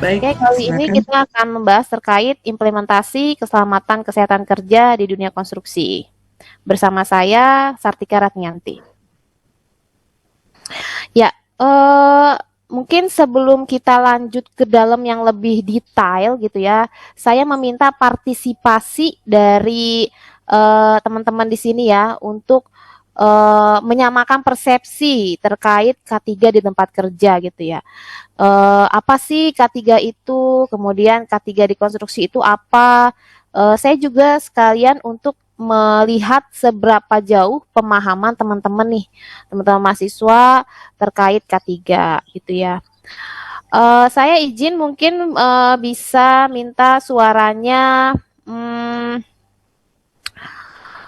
Baik, Oke, kali ini silakan. kita akan membahas terkait implementasi keselamatan kesehatan kerja di dunia konstruksi. Bersama saya, Sartika Ratnyanti. Ya, mungkin sebelum kita lanjut ke dalam yang lebih detail gitu ya, saya meminta partisipasi dari teman-teman di sini ya untuk menyamakan persepsi terkait K3 di tempat kerja gitu ya. Apa sih K3 itu, kemudian K3 di konstruksi itu apa. Saya juga sekalian untuk melihat seberapa jauh pemahaman teman-teman nih, teman-teman mahasiswa terkait K3 gitu ya. Saya izin mungkin bisa minta suaranya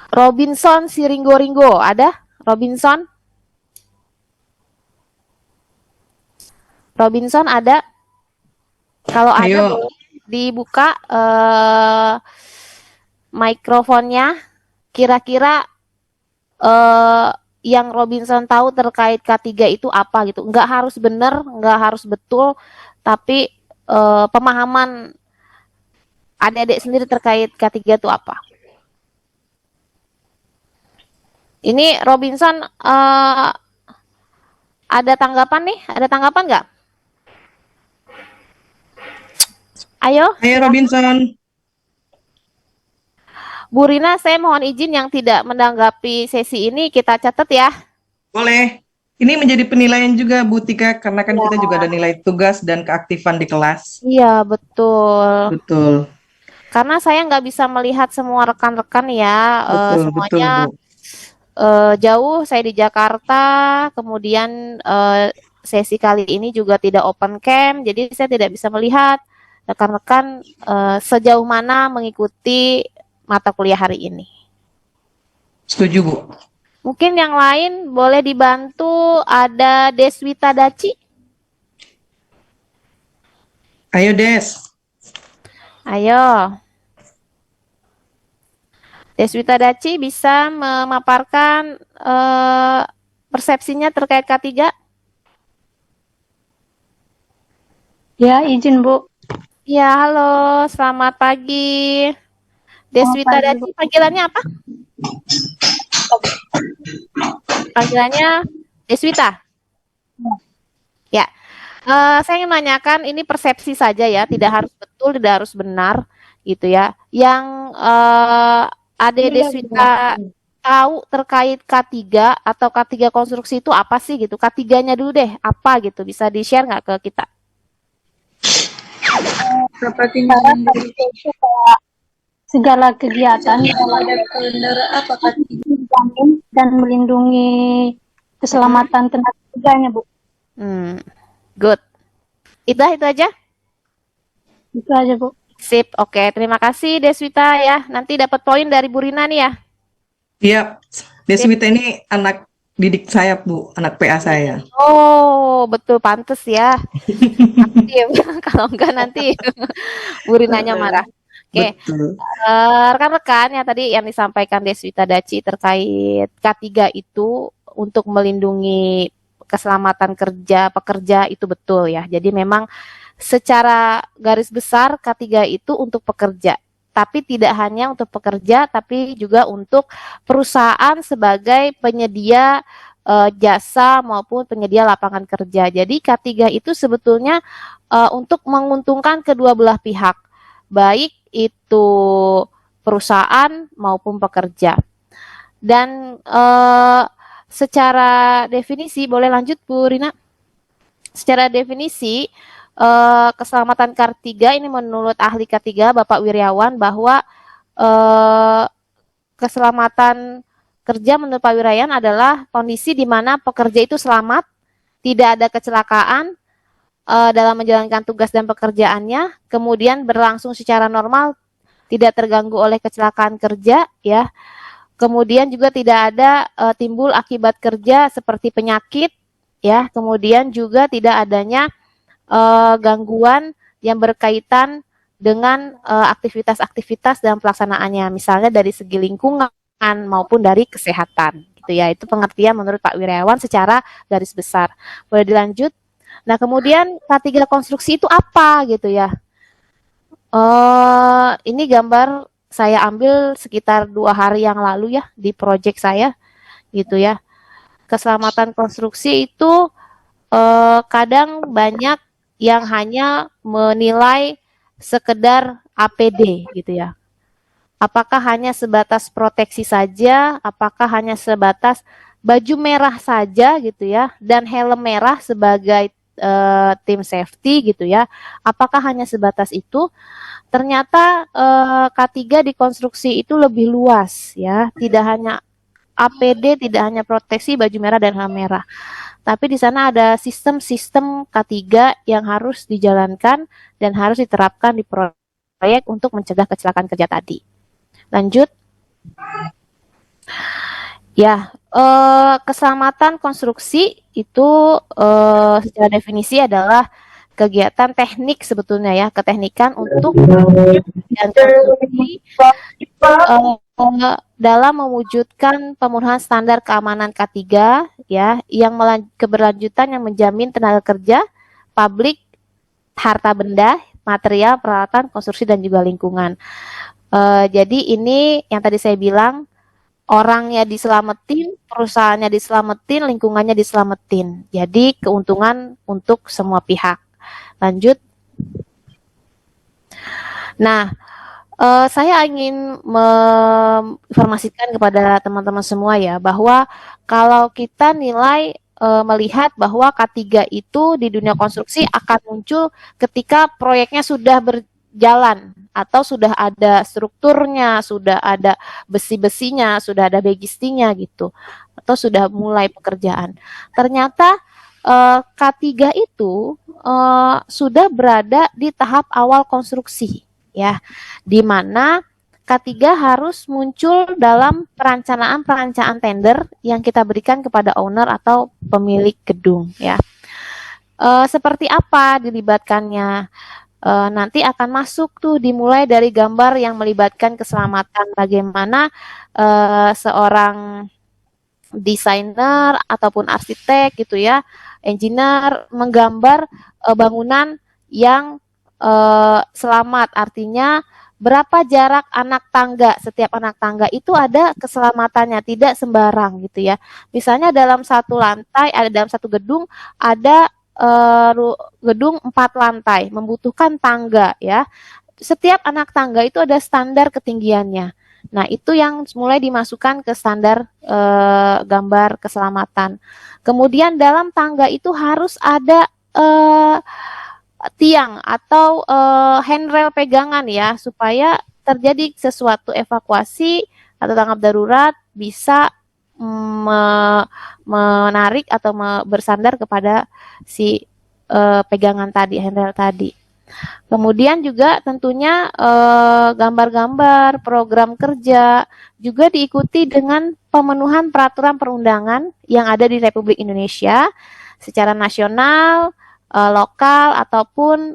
Robinson Siringgo-Ringgo, ada? Robinson? Robinson ada? Kalau ada Ayo, boleh dibuka mikrofonnya. Kira-kira yang Robinson tahu terkait K3 itu apa gitu. Nggak harus benar, nggak harus betul, tapi pemahaman adik-adik sendiri terkait K3 itu apa. Ini Robinson ada tanggapan nih? Ada tanggapan nggak? Ayo, ayo silakan. Robinson. Bu Rina, saya mohon izin yang tidak menanggapi sesi ini kita catat ya. Boleh. Ini menjadi penilaian juga Bu Tika, karena kan kita juga ada nilai tugas dan keaktifan di kelas. Iya, betul. Betul, Karena saya nggak bisa melihat semua rekan-rekan ya, betul semuanya Bu. jauh. Saya di Jakarta, kemudian sesi kali ini juga tidak open cam, jadi saya tidak bisa melihat rekan-rekan sejauh mana mengikuti mata kuliah hari ini. Setuju Bu. Mungkin yang lain boleh dibantu, ada Deswita Daci. Ayo Des. Ayo. Deswita Daci bisa memaparkan persepsinya terkait K3? Ya, izin Bu. Ya, halo, selamat pagi. Deswita Daci, panggilannya apa? Panggilannya Deswita? Ya, saya ingin menanyakan, ini persepsi saja ya, tidak harus betul, tidak harus benar, gitu ya. Yang Ade Deswita tahu terkait K3 atau K3 konstruksi itu apa sih gitu? K3-nya dulu deh, apa gitu? Bisa di-share nggak ke kita? Segala kegiatan menjamin dan melindungi keselamatan tenaga kerjanya, Bu. Good. Itu aja? Itu aja, Bu. Sip, oke. Terima kasih Deswita ya. Nanti dapat poin dari Bu Rina nih ya. Iya, Deswita ini anak didik saya Bu, anak PA saya. Oh, betul, pantes ya. Aktif. Kalau enggak nanti Bu Rinanya marah. Oke, Betul. rekan-rekan ya tadi yang disampaikan Deswita Daci terkait K3 itu untuk melindungi keselamatan kerja pekerja itu betul ya. Jadi memang secara garis besar K3 itu untuk pekerja. Tapi tidak hanya untuk pekerja, tapi juga untuk perusahaan sebagai penyedia jasa maupun penyedia lapangan kerja. Jadi K3 itu sebetulnya untuk menguntungkan kedua belah pihak, baik itu perusahaan maupun pekerja. Dan secara definisi, boleh lanjut Bu Rina? Secara definisi, keselamatan K3 ini menurut ahli K3 Bapak Wiryawan bahwa keselamatan kerja menurut Pak Wiryawan adalah kondisi di mana pekerja itu selamat, tidak ada kecelakaan dalam menjalankan tugas dan pekerjaannya, kemudian berlangsung secara normal, tidak terganggu oleh kecelakaan kerja, ya. Kemudian juga tidak ada timbul akibat kerja seperti penyakit, ya. Kemudian juga tidak adanya gangguan yang berkaitan dengan aktivitas-aktivitas dalam pelaksanaannya, misalnya dari segi lingkungan maupun dari kesehatan, gitu ya. Itu pengertian menurut Pak Wiryawan secara garis besar. Boleh dilanjut? Nah, kemudian K3 konstruksi itu apa gitu ya? Ini gambar saya ambil sekitar 2 hari yang lalu ya di project saya gitu ya. Keselamatan konstruksi itu kadang banyak yang hanya menilai sekedar APD gitu ya. Apakah hanya sebatas proteksi saja? Apakah hanya sebatas baju merah saja gitu ya? Dan helm merah sebagai tim safety gitu ya? Apakah hanya sebatas itu? Ternyata K3 di konstruksi itu lebih luas ya, tidak hanya APD, tidak hanya proteksi baju merah dan helm merah. Tapi di sana ada sistem-sistem K3 yang harus dijalankan dan harus diterapkan di proyek untuk mencegah kecelakaan kerja tadi. Lanjut. Ya, keselamatan konstruksi itu secara definisi adalah kegiatan teknik sebetulnya ya, keteknikan untuk dan konstruksi dalam mewujudkan pemenuhan standar keamanan K3 ya, yang keberlanjutan yang menjamin tenaga kerja, publik, harta benda, material, peralatan, konstruksi dan juga lingkungan. Jadi ini yang tadi saya bilang, orangnya diselamatin, perusahaannya diselamatin, lingkungannya diselamatin. Jadi keuntungan untuk semua pihak. Lanjut. Nah, saya ingin menginformasikan kepada teman-teman semua ya, bahwa kalau kita melihat bahwa K3 itu di dunia konstruksi akan muncul ketika proyeknya sudah berjalan atau sudah ada strukturnya, sudah ada besi-besinya, sudah ada bagistinya gitu, atau sudah mulai pekerjaan. Ternyata K3 itu sudah berada di tahap awal konstruksi ya, di mana K3 harus muncul dalam perencanaan tender yang kita berikan kepada owner atau pemilik gedung ya. Seperti apa dilibatkannya? Nanti akan masuk tuh, dimulai dari gambar yang melibatkan keselamatan, bagaimana seorang desainer ataupun arsitek gitu ya, engineer menggambar bangunan yang selamat, artinya berapa jarak anak tangga, setiap anak tangga itu ada keselamatannya, tidak sembarang gitu ya. Misalnya dalam satu lantai, dalam satu gedung ada gedung 4 lantai, membutuhkan tangga ya. Setiap anak tangga itu ada standar ketinggiannya. Nah, itu yang mulai dimasukkan ke standar gambar keselamatan. Kemudian dalam tangga itu harus ada tiang atau handrail pegangan ya, supaya terjadi sesuatu evakuasi atau tanggap darurat bisa menarik atau bersandar kepada si pegangan tadi, handrail tadi. Kemudian juga tentunya gambar-gambar program kerja juga diikuti dengan pemenuhan peraturan perundangan yang ada di Republik Indonesia secara nasional, lokal ataupun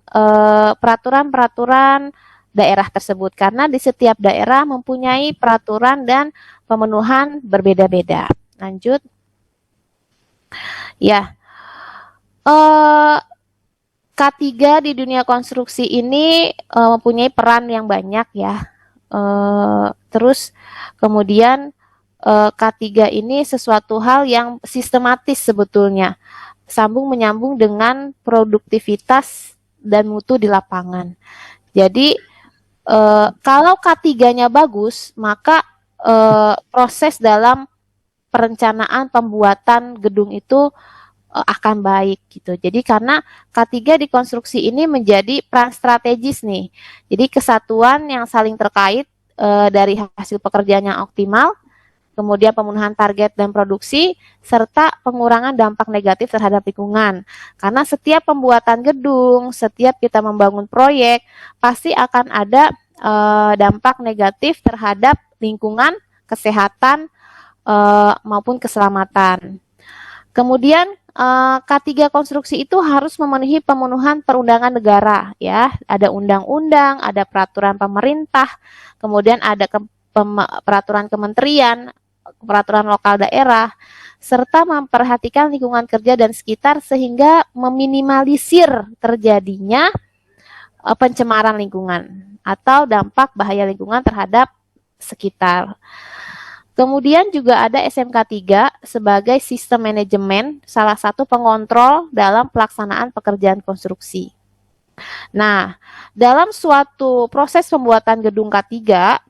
peraturan-peraturan daerah tersebut, karena di setiap daerah mempunyai peraturan dan pemenuhan berbeda-beda. Lanjut. Ya. K3 di dunia konstruksi ini mempunyai peran yang banyak ya. Terus kemudian K3 ini sesuatu hal yang sistematis sebetulnya, sambung menyambung dengan produktivitas dan mutu di lapangan. Jadi kalau K3-nya bagus, maka proses dalam perencanaan pembuatan gedung itu akan baik gitu. Jadi karena K3 di konstruksi ini menjadi peran strategis nih. Jadi kesatuan yang saling terkait dari hasil pekerjaan yang optimal, kemudian pemenuhan target dan produksi, serta pengurangan dampak negatif terhadap lingkungan. Karena setiap pembuatan gedung, setiap kita membangun proyek, pasti akan ada dampak negatif terhadap lingkungan, kesehatan, maupun keselamatan. Kemudian K3 konstruksi itu harus memenuhi pemenuhan perundangan negara ya. Ada undang-undang, ada peraturan pemerintah, kemudian ada peraturan kementerian peraturan lokal daerah, serta memperhatikan lingkungan kerja dan sekitar sehingga meminimalisir terjadinya pencemaran lingkungan atau dampak bahaya lingkungan terhadap sekitar. Kemudian juga ada SMK 3 sebagai sistem manajemen, salah satu pengontrol dalam pelaksanaan pekerjaan konstruksi. Nah, dalam suatu proses pembuatan gedung K3,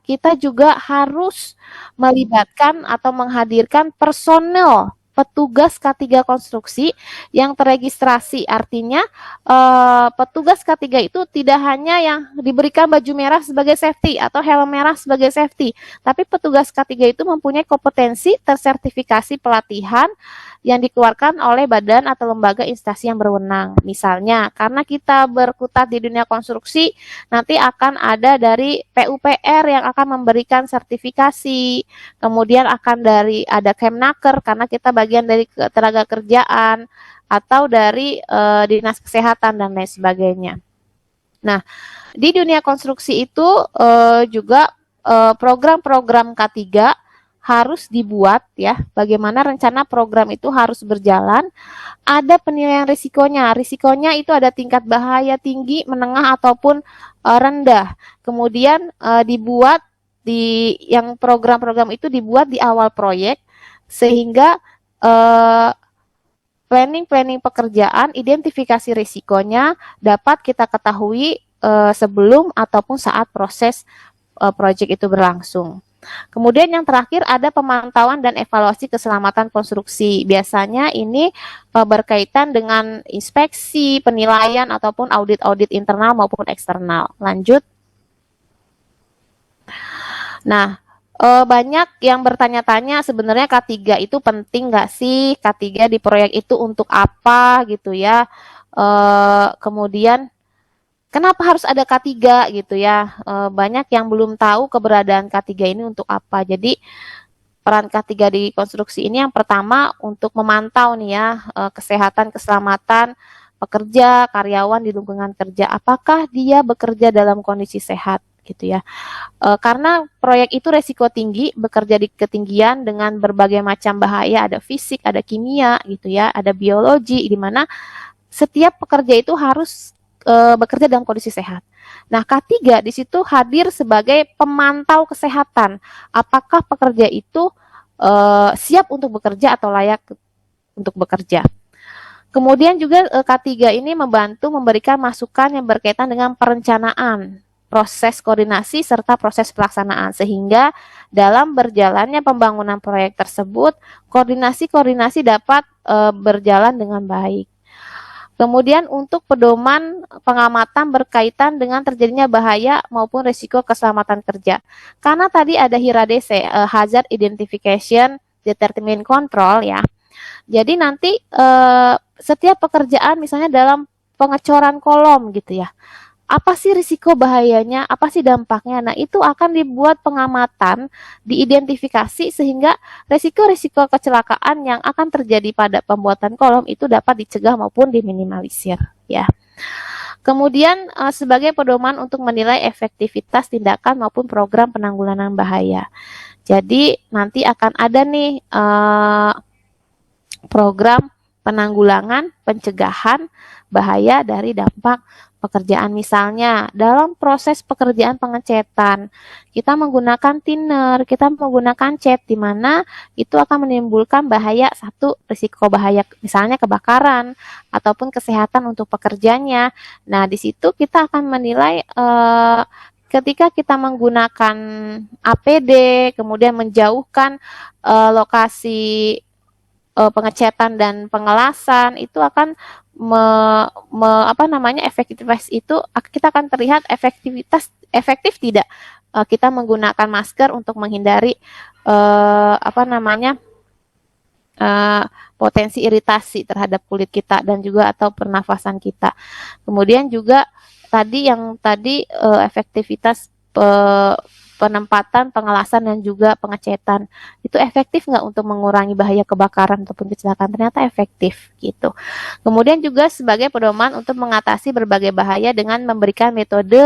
kita juga harus melibatkan atau menghadirkan personel petugas K3 konstruksi yang terregistrasi. Artinya petugas K3 itu tidak hanya yang diberikan baju merah sebagai safety atau helm merah sebagai safety, tapi petugas K3 itu mempunyai kompetensi tersertifikasi pelatihan yang dikeluarkan oleh badan atau lembaga instansi yang berwenang. Misalnya, karena kita berkutat di dunia konstruksi, nanti akan ada dari PUPR yang akan memberikan sertifikasi, kemudian akan dari ada Kemnaker karena kita bagian dari tenaga kerjaan, atau dari dinas kesehatan dan lain sebagainya. Nah, di dunia konstruksi itu juga program-program K3 harus dibuat ya, bagaimana rencana program itu harus berjalan, ada penilaian risikonya. Risikonya itu ada tingkat bahaya tinggi, menengah ataupun rendah. Kemudian dibuat yang program-program itu dibuat di awal proyek sehingga planning pekerjaan, identifikasi risikonya dapat kita ketahui sebelum ataupun saat proses proyek itu berlangsung. Kemudian yang terakhir ada pemantauan dan evaluasi keselamatan konstruksi. Biasanya ini berkaitan dengan inspeksi, penilaian, ataupun audit-audit internal maupun eksternal. Lanjut. Nah, banyak yang bertanya-tanya sebenarnya K3 itu penting nggak sih? K3 di proyek itu untuk apa gitu ya? Kemudian kenapa harus ada K3 gitu ya? Banyak yang belum tahu keberadaan K3 ini untuk apa. Jadi peran K3 di konstruksi ini yang pertama untuk memantau nih ya kesehatan, keselamatan pekerja, karyawan di lingkungan kerja. Apakah dia bekerja dalam kondisi sehat gitu ya? Karena proyek itu resiko tinggi, bekerja di ketinggian dengan berbagai macam bahaya, ada fisik, ada kimia gitu ya, ada biologi, di mana setiap pekerja itu harus bekerja dalam kondisi sehat. Nah, K3 di situ hadir sebagai pemantau kesehatan. Apakah pekerja itu siap untuk bekerja atau layak untuk bekerja. Kemudian juga K3 ini membantu memberikan masukan yang berkaitan dengan perencanaan, proses koordinasi, serta proses pelaksanaan. Sehingga dalam berjalannya pembangunan proyek tersebut, koordinasi dapat berjalan dengan baik. Kemudian untuk pedoman pengamatan berkaitan dengan terjadinya bahaya maupun risiko keselamatan kerja. Karena tadi ada HIRA-DC, Hazard Identification Determinant Control ya. Jadi nanti setiap pekerjaan misalnya dalam pengecoran kolom gitu ya. Apa sih risiko bahayanya, apa sih dampaknya? Nah, itu akan dibuat pengamatan, diidentifikasi sehingga risiko-risiko kecelakaan yang akan terjadi pada pembuatan kolom itu dapat dicegah maupun diminimalisir ya. Kemudian sebagai pedoman untuk menilai efektivitas tindakan maupun program penanggulangan bahaya. Jadi nanti akan ada nih program penanggulangan, pencegahan bahaya dari dampak pekerjaan. Misalnya dalam proses pekerjaan pengecetan kita menggunakan thinner, kita menggunakan cat di mana itu akan menimbulkan bahaya, satu risiko bahaya misalnya kebakaran ataupun kesehatan untuk pekerjanya. Nah, di situ kita akan menilai ketika kita menggunakan APD kemudian menjauhkan lokasi pengecetan dan pengelasan itu akan efektivitas itu kita akan terlihat efektif tidak kita menggunakan masker untuk menghindari potensi iritasi terhadap kulit kita dan juga atau pernafasan kita. Kemudian juga efektivitas penempatan, pengelasan dan juga pengecetan itu efektif nggak untuk mengurangi bahaya kebakaran ataupun kecelakaan? Ternyata efektif gitu. Kemudian juga sebagai pedoman untuk mengatasi berbagai bahaya dengan memberikan metode,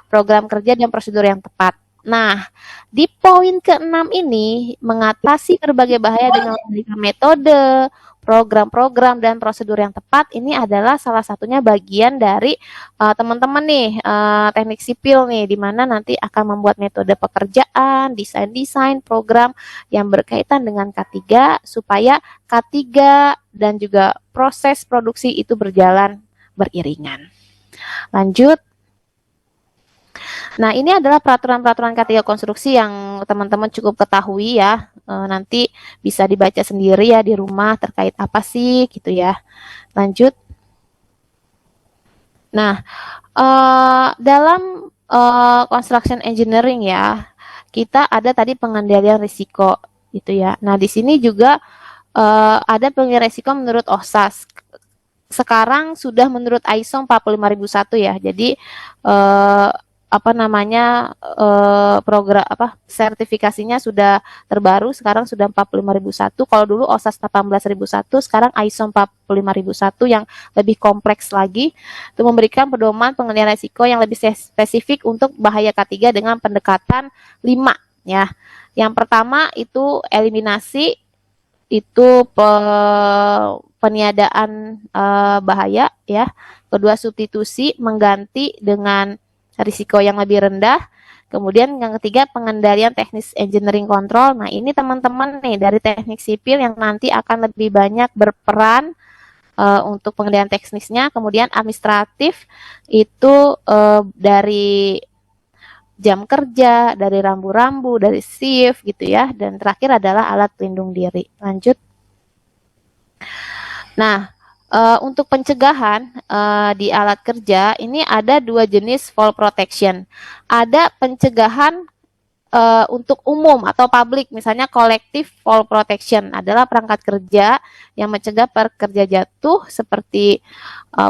program kerja dan prosedur yang tepat. Nah, di poin ke-6 ini mengatasi berbagai bahaya dengan memberikan metode, program-program dan prosedur yang tepat ini adalah salah satunya bagian dari teman-teman nih teknik sipil nih di mana nanti akan membuat metode pekerjaan, desain-desain program yang berkaitan dengan K3 supaya K3 dan juga proses produksi itu berjalan beriringan. Lanjut. Nah, ini adalah peraturan-peraturan K3 konstruksi yang teman-teman cukup ketahui ya. Nanti bisa dibaca sendiri ya di rumah terkait apa sih gitu ya. Lanjut. Nah, dalam construction engineering ya, kita ada tadi pengendalian risiko gitu ya. Nah, di sini juga ada pengendalian risiko menurut OHSAS. Sekarang sudah menurut ISO 45001 ya. Jadi program sertifikasinya sudah terbaru, sekarang sudah 45001. Kalau dulu OHSAS 18001, sekarang ISO 45001 yang lebih kompleks lagi untuk memberikan pedoman pengendalian risiko yang lebih spesifik untuk bahaya K3 dengan pendekatan 5 ya. Yang pertama itu eliminasi, itu peniadaan bahaya ya. Kedua substitusi, mengganti dengan risiko yang lebih rendah. Kemudian yang ketiga pengendalian teknis engineering control. Nah, ini teman-teman nih dari teknik sipil yang nanti akan lebih banyak berperan untuk pengendalian teknisnya. Kemudian administratif itu dari jam kerja, dari rambu-rambu, dari shift gitu ya. Dan terakhir adalah alat pelindung diri. Lanjut. Nah, untuk pencegahan di alat kerja ini ada dua jenis fall protection. Ada pencegahan untuk umum atau publik, misalnya collective fall protection adalah perangkat kerja yang mencegah pekerja jatuh seperti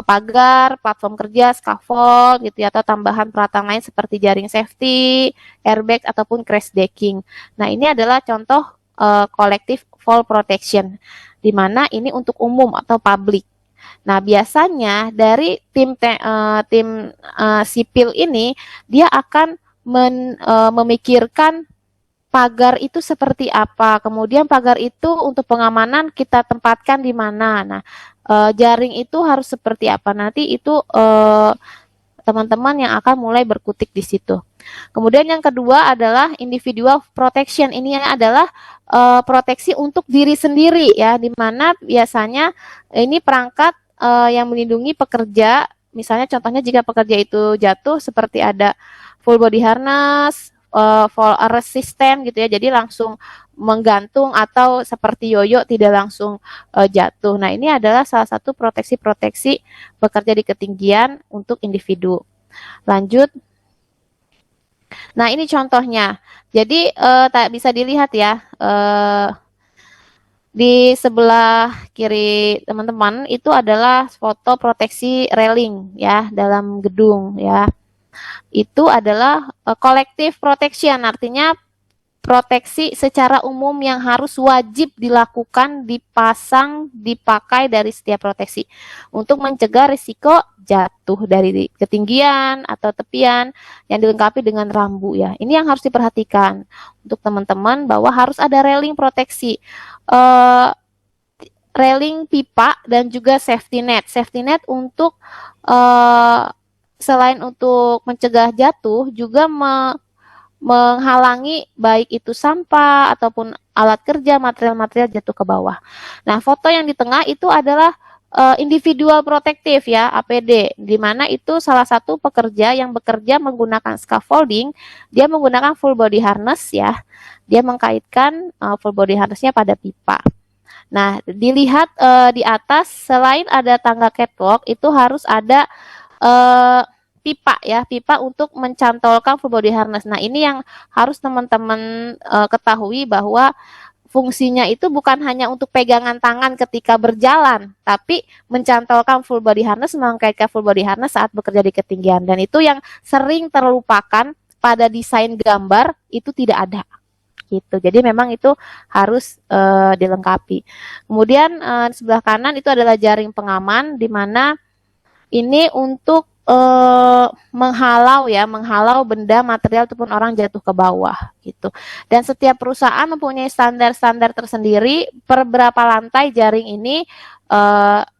pagar, platform kerja, scaffold gitu ya, atau tambahan peralatan lain seperti jaring safety, airbag ataupun crash decking. Nah, ini adalah contoh collective fall protection di mana ini untuk umum atau publik. Nah, biasanya dari tim sipil ini dia akan memikirkan pagar itu seperti apa. Kemudian pagar itu untuk pengamanan kita tempatkan di mana. Nah, jaring itu harus seperti apa. Nanti itu teman-teman yang akan mulai berkutik di situ. Kemudian yang kedua adalah individual protection. Ini adalah proteksi untuk diri sendiri ya, di mana biasanya ini perangkat yang melindungi pekerja. Misalnya contohnya jika pekerja itu jatuh seperti ada full body harness, fall arrest system gitu ya. Jadi langsung menggantung atau seperti yoyo tidak langsung jatuh. Nah, ini adalah salah satu proteksi-proteksi bekerja di ketinggian untuk individu. Lanjut. Nah, ini contohnya. Jadi tak bisa dilihat ya. Di sebelah kiri teman-teman itu adalah foto proteksi railing ya dalam gedung ya. Itu adalah collective protection, artinya proteksi secara umum yang harus wajib dilakukan, dipasang, dipakai dari setiap proteksi untuk mencegah risiko jatuh dari ketinggian atau tepian yang dilengkapi dengan rambu ya. Ini yang harus diperhatikan untuk teman-teman bahwa harus ada railing proteksi. Railing pipa dan juga safety net. Safety net untuk selain untuk mencegah jatuh juga menghalangi baik itu sampah ataupun alat kerja, material-material jatuh ke bawah. Nah, foto yang di tengah itu adalah individual protektif ya, APD, di mana itu salah satu pekerja yang bekerja menggunakan scaffolding, dia menggunakan full body harness ya, dia mengkaitkan full body harnessnya pada pipa. Nah, dilihat di atas, selain ada tangga catwalk, itu harus ada pipa ya, pipa untuk mencantolkan full body harness. Nah, ini yang harus teman-teman ketahui bahwa fungsinya itu bukan hanya untuk pegangan tangan ketika berjalan, tapi mencantolkan full body harness, mengkaitkan full body harness saat bekerja di ketinggian. Dan itu yang sering terlupakan pada desain gambar, itu tidak ada. Gitu. Jadi memang itu harus dilengkapi. Kemudian di sebelah kanan itu adalah jaring pengaman, di mana ini untuk menghalau benda, material ataupun orang jatuh ke bawah gitu. Dan setiap perusahaan mempunyai standar-standar tersendiri per berapa lantai jaring ini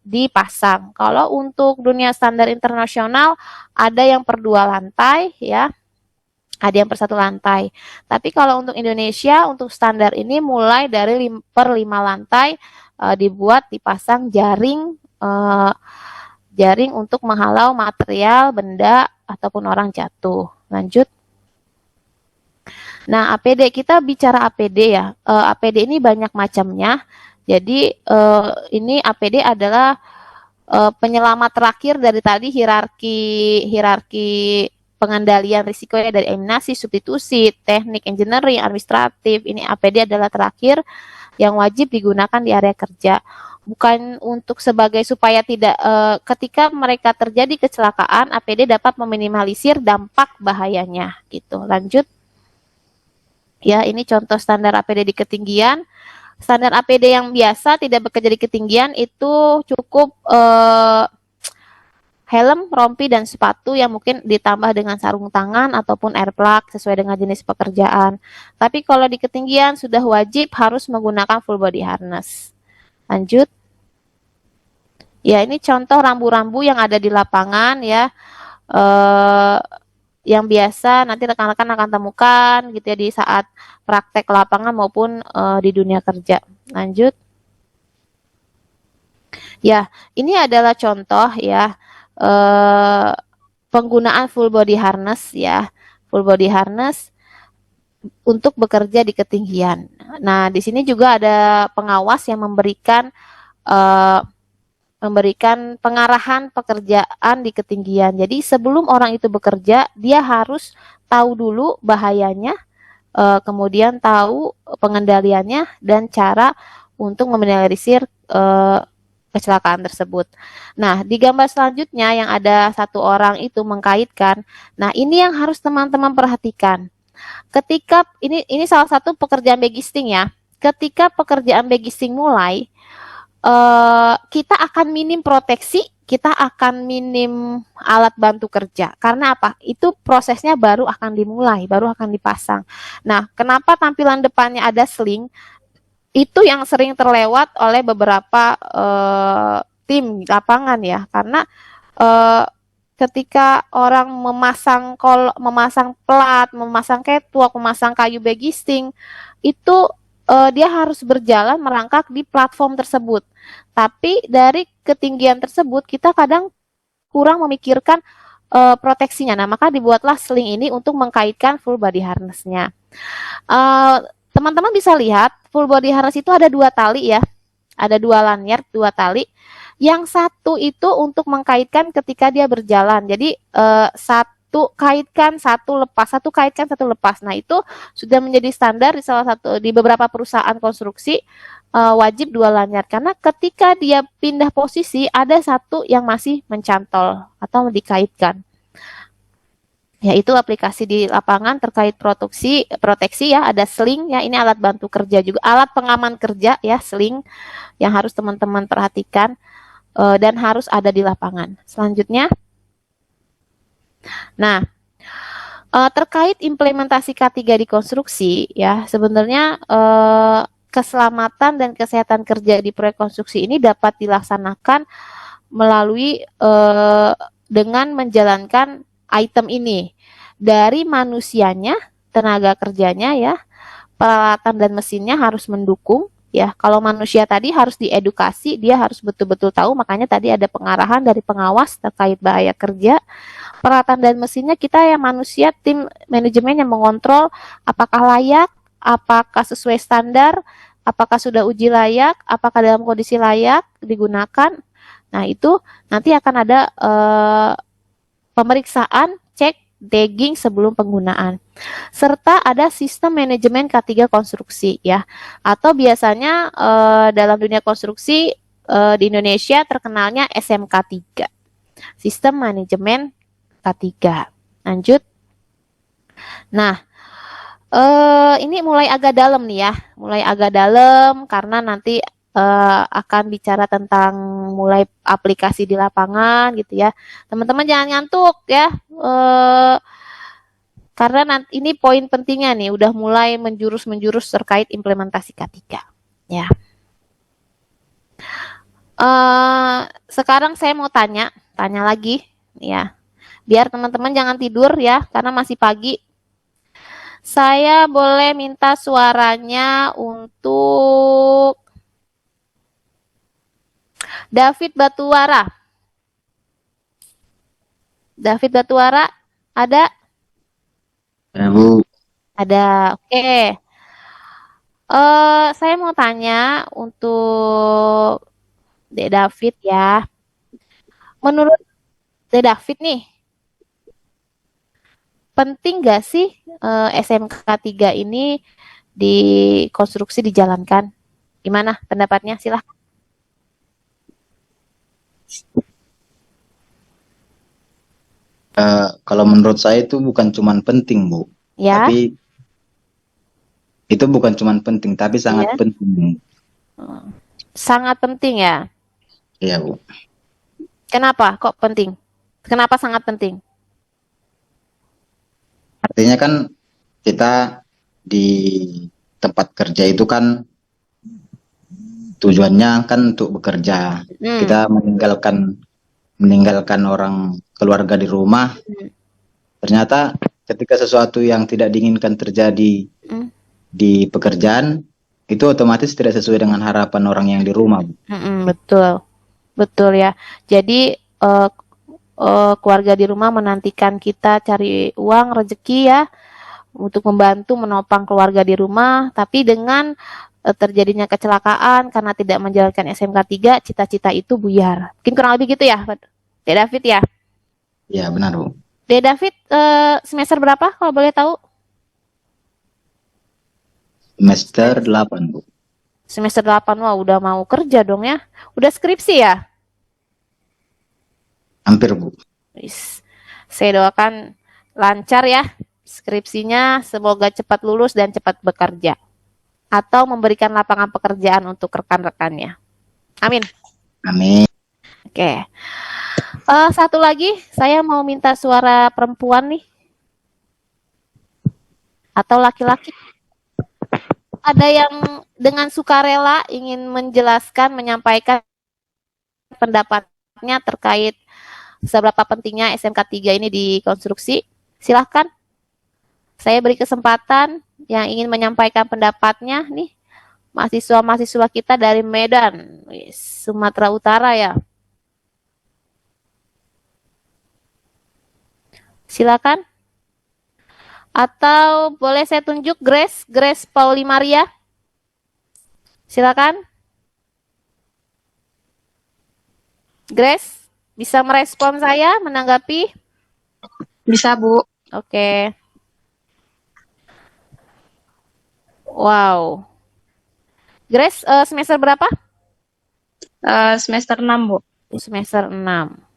dipasang. Kalau untuk dunia standar internasional ada yang per 2 lantai ya, ada yang per 1 lantai. Tapi kalau untuk Indonesia untuk standar ini mulai dari per 5 lantai dipasang jaring jaring untuk menghalau material, benda, ataupun orang jatuh. Lanjut. Nah, APD, kita bicara APD ya. APD ini banyak macamnya. Jadi, ini APD adalah penyelamat terakhir dari tadi hierarki pengendalian risiko ya, dari eliminasi, substitusi, teknik, engineering, administratif. Ini APD adalah terakhir yang wajib digunakan di area kerja. Bukan untuk sebagai supaya tidak ketika mereka terjadi kecelakaan, APD dapat meminimalisir dampak bahayanya gitu. Lanjut. Ya, ini contoh standar APD di ketinggian. Standar APD yang biasa tidak bekerja di ketinggian itu cukup helm, rompi, dan sepatu yang mungkin ditambah dengan sarung tangan ataupun air plug sesuai dengan jenis pekerjaan. Tapi kalau di ketinggian sudah wajib harus menggunakan full body harness. Lanjut. Ya, ini contoh rambu-rambu yang ada di lapangan ya. Yang biasa nanti rekan-rekan akan temukan gitu ya di saat praktek lapangan maupun di dunia kerja. Lanjut. Ya, ini adalah contoh ya penggunaan full body harness ya. Full body harness untuk bekerja di ketinggian. Nah, di sini juga ada pengawas yang memberikan pengarahan pekerjaan di ketinggian. Jadi sebelum orang itu bekerja, dia harus tahu dulu bahayanya, kemudian tahu pengendaliannya dan cara untuk meminimalisir kecelakaan tersebut. Nah, di gambar selanjutnya yang ada satu orang itu mengkaitkan. Nah, ini yang harus teman-teman perhatikan. Ketika ini salah satu pekerjaan bagisting ya. Ketika pekerjaan bagisting mulai, kita akan minim proteksi, kita akan minim alat bantu kerja. Karena apa? Itu prosesnya baru akan dimulai, baru akan dipasang. Nah, kenapa tampilan depannya ada sling? Itu yang sering terlewat oleh beberapa tim lapangan ya. Karena ketika orang memasang plat, memasang catwalk, memasang kayu bagisting, itu dia harus berjalan merangkak di platform tersebut. Tapi dari ketinggian tersebut kita kadang kurang memikirkan proteksinya. Nah, maka dibuatlah sling ini untuk mengkaitkan full body harness-nya. Teman-teman bisa lihat full body harness itu ada 2 tali ya. Ada 2 lanyard, 2 tali. Yang satu itu untuk mengkaitkan ketika dia berjalan. Jadi satu kaitkan, satu lepas, satu kaitkan, satu lepas. Nah, itu sudah menjadi standar di beberapa perusahaan konstruksi wajib 2 lanyard karena ketika dia pindah posisi ada satu yang masih mencantol atau dikaitkan. Yaitu aplikasi di lapangan terkait proteksi ya, ada sling ya, ini alat bantu kerja juga, alat pengaman kerja ya, sling yang harus teman-teman perhatikan dan harus ada di lapangan. Selanjutnya. Nah, terkait implementasi K3 di konstruksi ya, sebenarnya keselamatan dan kesehatan kerja di proyek konstruksi ini dapat dilaksanakan melalui dengan menjalankan item ini dari manusianya, tenaga kerjanya ya, peralatan dan mesinnya harus mendukung ya. Kalau manusia tadi harus diedukasi, dia harus betul-betul tahu, makanya tadi ada pengarahan dari pengawas terkait bahaya kerja. Peralatan dan mesinnya kita yang manusia, tim manajemen yang mengontrol apakah layak, apakah sesuai standar, apakah sudah uji layak, apakah dalam kondisi layak digunakan. Nah, itu nanti akan ada pemeriksaan, cek, tagging sebelum penggunaan. Serta ada sistem manajemen K3 konstruksi ya. Atau biasanya dalam dunia konstruksi di Indonesia terkenalnya SMK3. Sistem manajemen K3. Lanjut. Nah, ini mulai agak dalam nih ya. Mulai agak dalam karena nanti akan bicara tentang mulai aplikasi di lapangan gitu ya. Teman-teman jangan ngantuk ya. Karena nanti ini poin pentingnya nih, udah mulai menjurus terkait implementasi K3 ya. Sekarang saya mau tanya lagi ya. Biar teman-teman jangan tidur ya, karena masih pagi. Saya boleh minta suaranya untuk David Batuara. David Batuara, ada? Ya, Bu. Ada, oke. Saya mau tanya untuk Dek David ya. Menurut Dek David nih, penting gak sih SMK 3 ini dikonstruksi dijalankan? Gimana pendapatnya? Silahkan. Kalau menurut saya itu bukan cuman penting, Bu. Ya. Tapi itu bukan cuman penting, tapi sangat penting. Sangat penting ya? Iya, Bu. Kenapa kok penting? Kenapa sangat penting? Artinya kan kita di tempat kerja itu kan tujuannya kan untuk bekerja. Kita meninggalkan orang keluarga di rumah. Ternyata ketika sesuatu yang tidak diinginkan terjadi di pekerjaan, itu otomatis tidak sesuai dengan harapan orang yang di rumah, Bu. Betul ya. Jadi keluarga di rumah menantikan kita cari uang rezeki ya, untuk membantu menopang keluarga di rumah, tapi dengan terjadinya kecelakaan karena tidak menjalankan SMK 3, cita-cita itu buyar. Mungkin kurang lebih gitu ya, Dek David ya? Iya, benar, Bu. Dek David semester berapa kalau boleh tahu? Semester 8, Bu. Semester 8, wah udah mau kerja dong ya. Udah skripsi ya? Hampir, Bu. Saya doakan lancar ya skripsinya, semoga cepat lulus dan cepat bekerja. Atau memberikan lapangan pekerjaan untuk rekan-rekannya. Amin. Amin. Oke. Satu lagi, saya mau minta suara perempuan nih. Atau laki-laki. Ada yang dengan sukarela ingin menjelaskan, menyampaikan pendapatnya terkait seberapa pentingnya SMK 3 ini dikonstruksi. Silahkan. Saya beri kesempatan yang ingin menyampaikan pendapatnya nih. Mahasiswa-mahasiswa kita dari Medan, Sumatera Utara ya. Silakan. Atau boleh saya tunjuk Grace Pauli Maria. Silakan. Grace, bisa merespon saya, menanggapi? Bisa, Bu. Oke. Wow. Grace, semester berapa? Semester 6, Bu. Semester 6.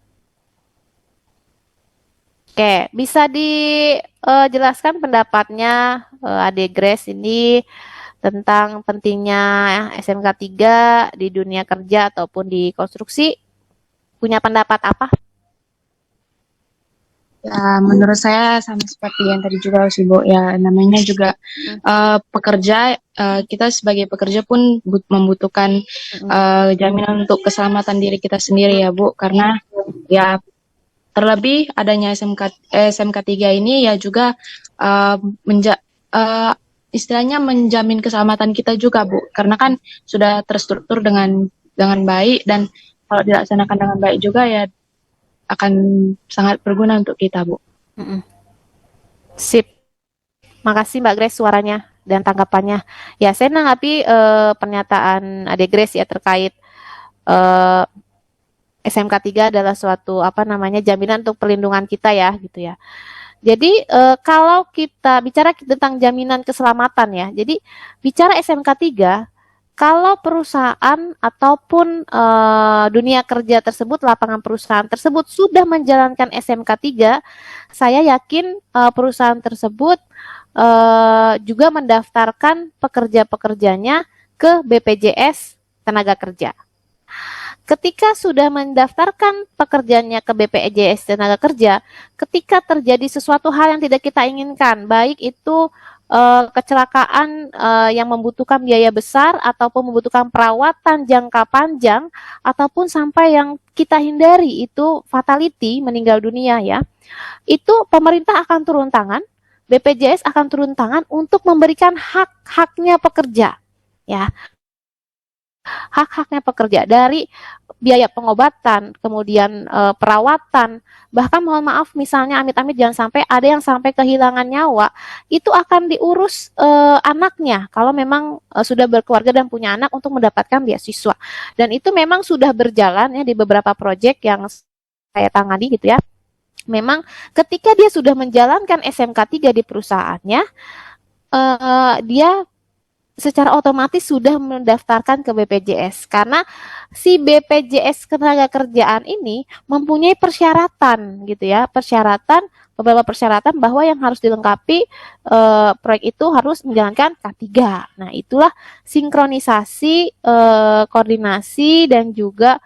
Oke, bisa dijelaskan pendapatnya Adik Grace ini tentang pentingnya SMK 3 di dunia kerja ataupun di konstruksi? Punya pendapat apa? Ya, menurut saya sama seperti yang tadi juga sih, Bu. Ya, namanya juga pekerja, kita sebagai pekerja pun membutuhkan jaminan untuk keselamatan diri kita sendiri ya, Bu. Karena ya terlebih adanya SMK 3 ini ya juga istilahnya menjamin keselamatan kita juga, Bu. Karena kan sudah terstruktur dengan baik, dan kalau dilaksanakan dengan baik juga ya akan sangat berguna untuk kita, Bu. Sip. Makasih Mbak Grace suaranya dan tanggapannya. Ya, saya menanggapi pernyataan Adik Grace ya terkait SMK 3 adalah suatu jaminan untuk perlindungan kita ya gitu ya. Jadi kalau kita bicara tentang jaminan keselamatan ya. Jadi bicara SMK 3, kalau perusahaan ataupun dunia kerja tersebut, lapangan perusahaan tersebut sudah menjalankan SMK 3, saya yakin perusahaan tersebut juga mendaftarkan pekerja-pekerjanya ke BPJS tenaga kerja. Ketika sudah mendaftarkan pekerjaannya ke BPJS tenaga kerja, ketika terjadi sesuatu hal yang tidak kita inginkan, baik itu kecelakaan yang membutuhkan biaya besar ataupun membutuhkan perawatan jangka panjang ataupun sampai yang kita hindari itu fatality, meninggal dunia ya. Itu pemerintah akan turun tangan, BPJS akan turun tangan untuk memberikan hak-haknya pekerja. Ya. Hak-haknya pekerja dari biaya pengobatan, kemudian perawatan, bahkan mohon maaf misalnya amit-amit jangan sampai ada yang sampai kehilangan nyawa, itu akan diurus anaknya kalau memang sudah berkeluarga dan punya anak untuk mendapatkan beasiswa. Dan itu memang sudah berjalan ya di beberapa proyek yang saya tangani gitu ya. Memang ketika dia sudah menjalankan SMK 3 di perusahaannya, dia secara otomatis sudah mendaftarkan ke BPJS karena si BPJS Ketenagakerjaan ini mempunyai persyaratan gitu ya, beberapa persyaratan bahwa yang harus dilengkapi proyek itu harus menjalankan K3. Nah, itulah sinkronisasi, koordinasi dan juga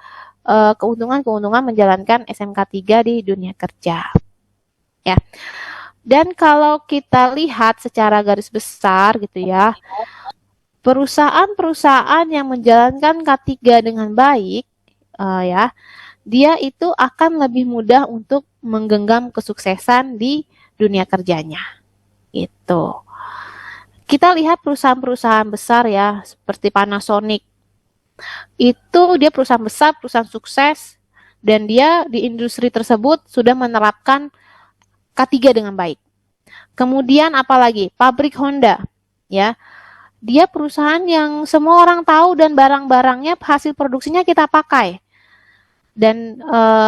keuntungan-keuntungan menjalankan SMK 3 di dunia kerja. Ya. Dan kalau kita lihat secara garis besar gitu ya, perusahaan-perusahaan yang menjalankan K3 dengan baik, ya, dia itu akan lebih mudah untuk menggenggam kesuksesan di dunia kerjanya. Itu. Kita lihat perusahaan-perusahaan besar ya, seperti Panasonic. Itu dia perusahaan besar, perusahaan sukses, dan dia di industri tersebut sudah menerapkan K3 dengan baik. Kemudian apalagi? Pabrik Honda, ya. Dia perusahaan yang semua orang tahu dan barang-barangnya hasil produksinya kita pakai. Dan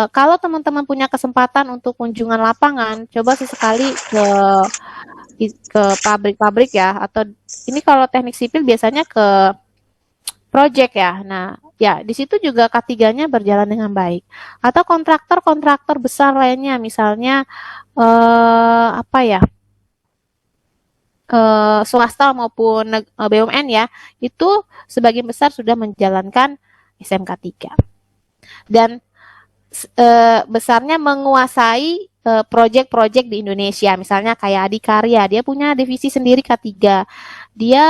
kalau teman-teman punya kesempatan untuk kunjungan lapangan, coba sesekali ke pabrik-pabrik ya, atau ini kalau teknik sipil biasanya ke project ya. Nah, ya di situ juga K3-nya berjalan dengan baik. Atau kontraktor-kontraktor besar lainnya, misalnya apa ya? Swasta maupun BUMN ya, itu sebagian besar sudah menjalankan SMK 3. Dan besarnya menguasai proyek-proyek di Indonesia, misalnya kayak Adikarya, dia punya divisi sendiri K3. Dia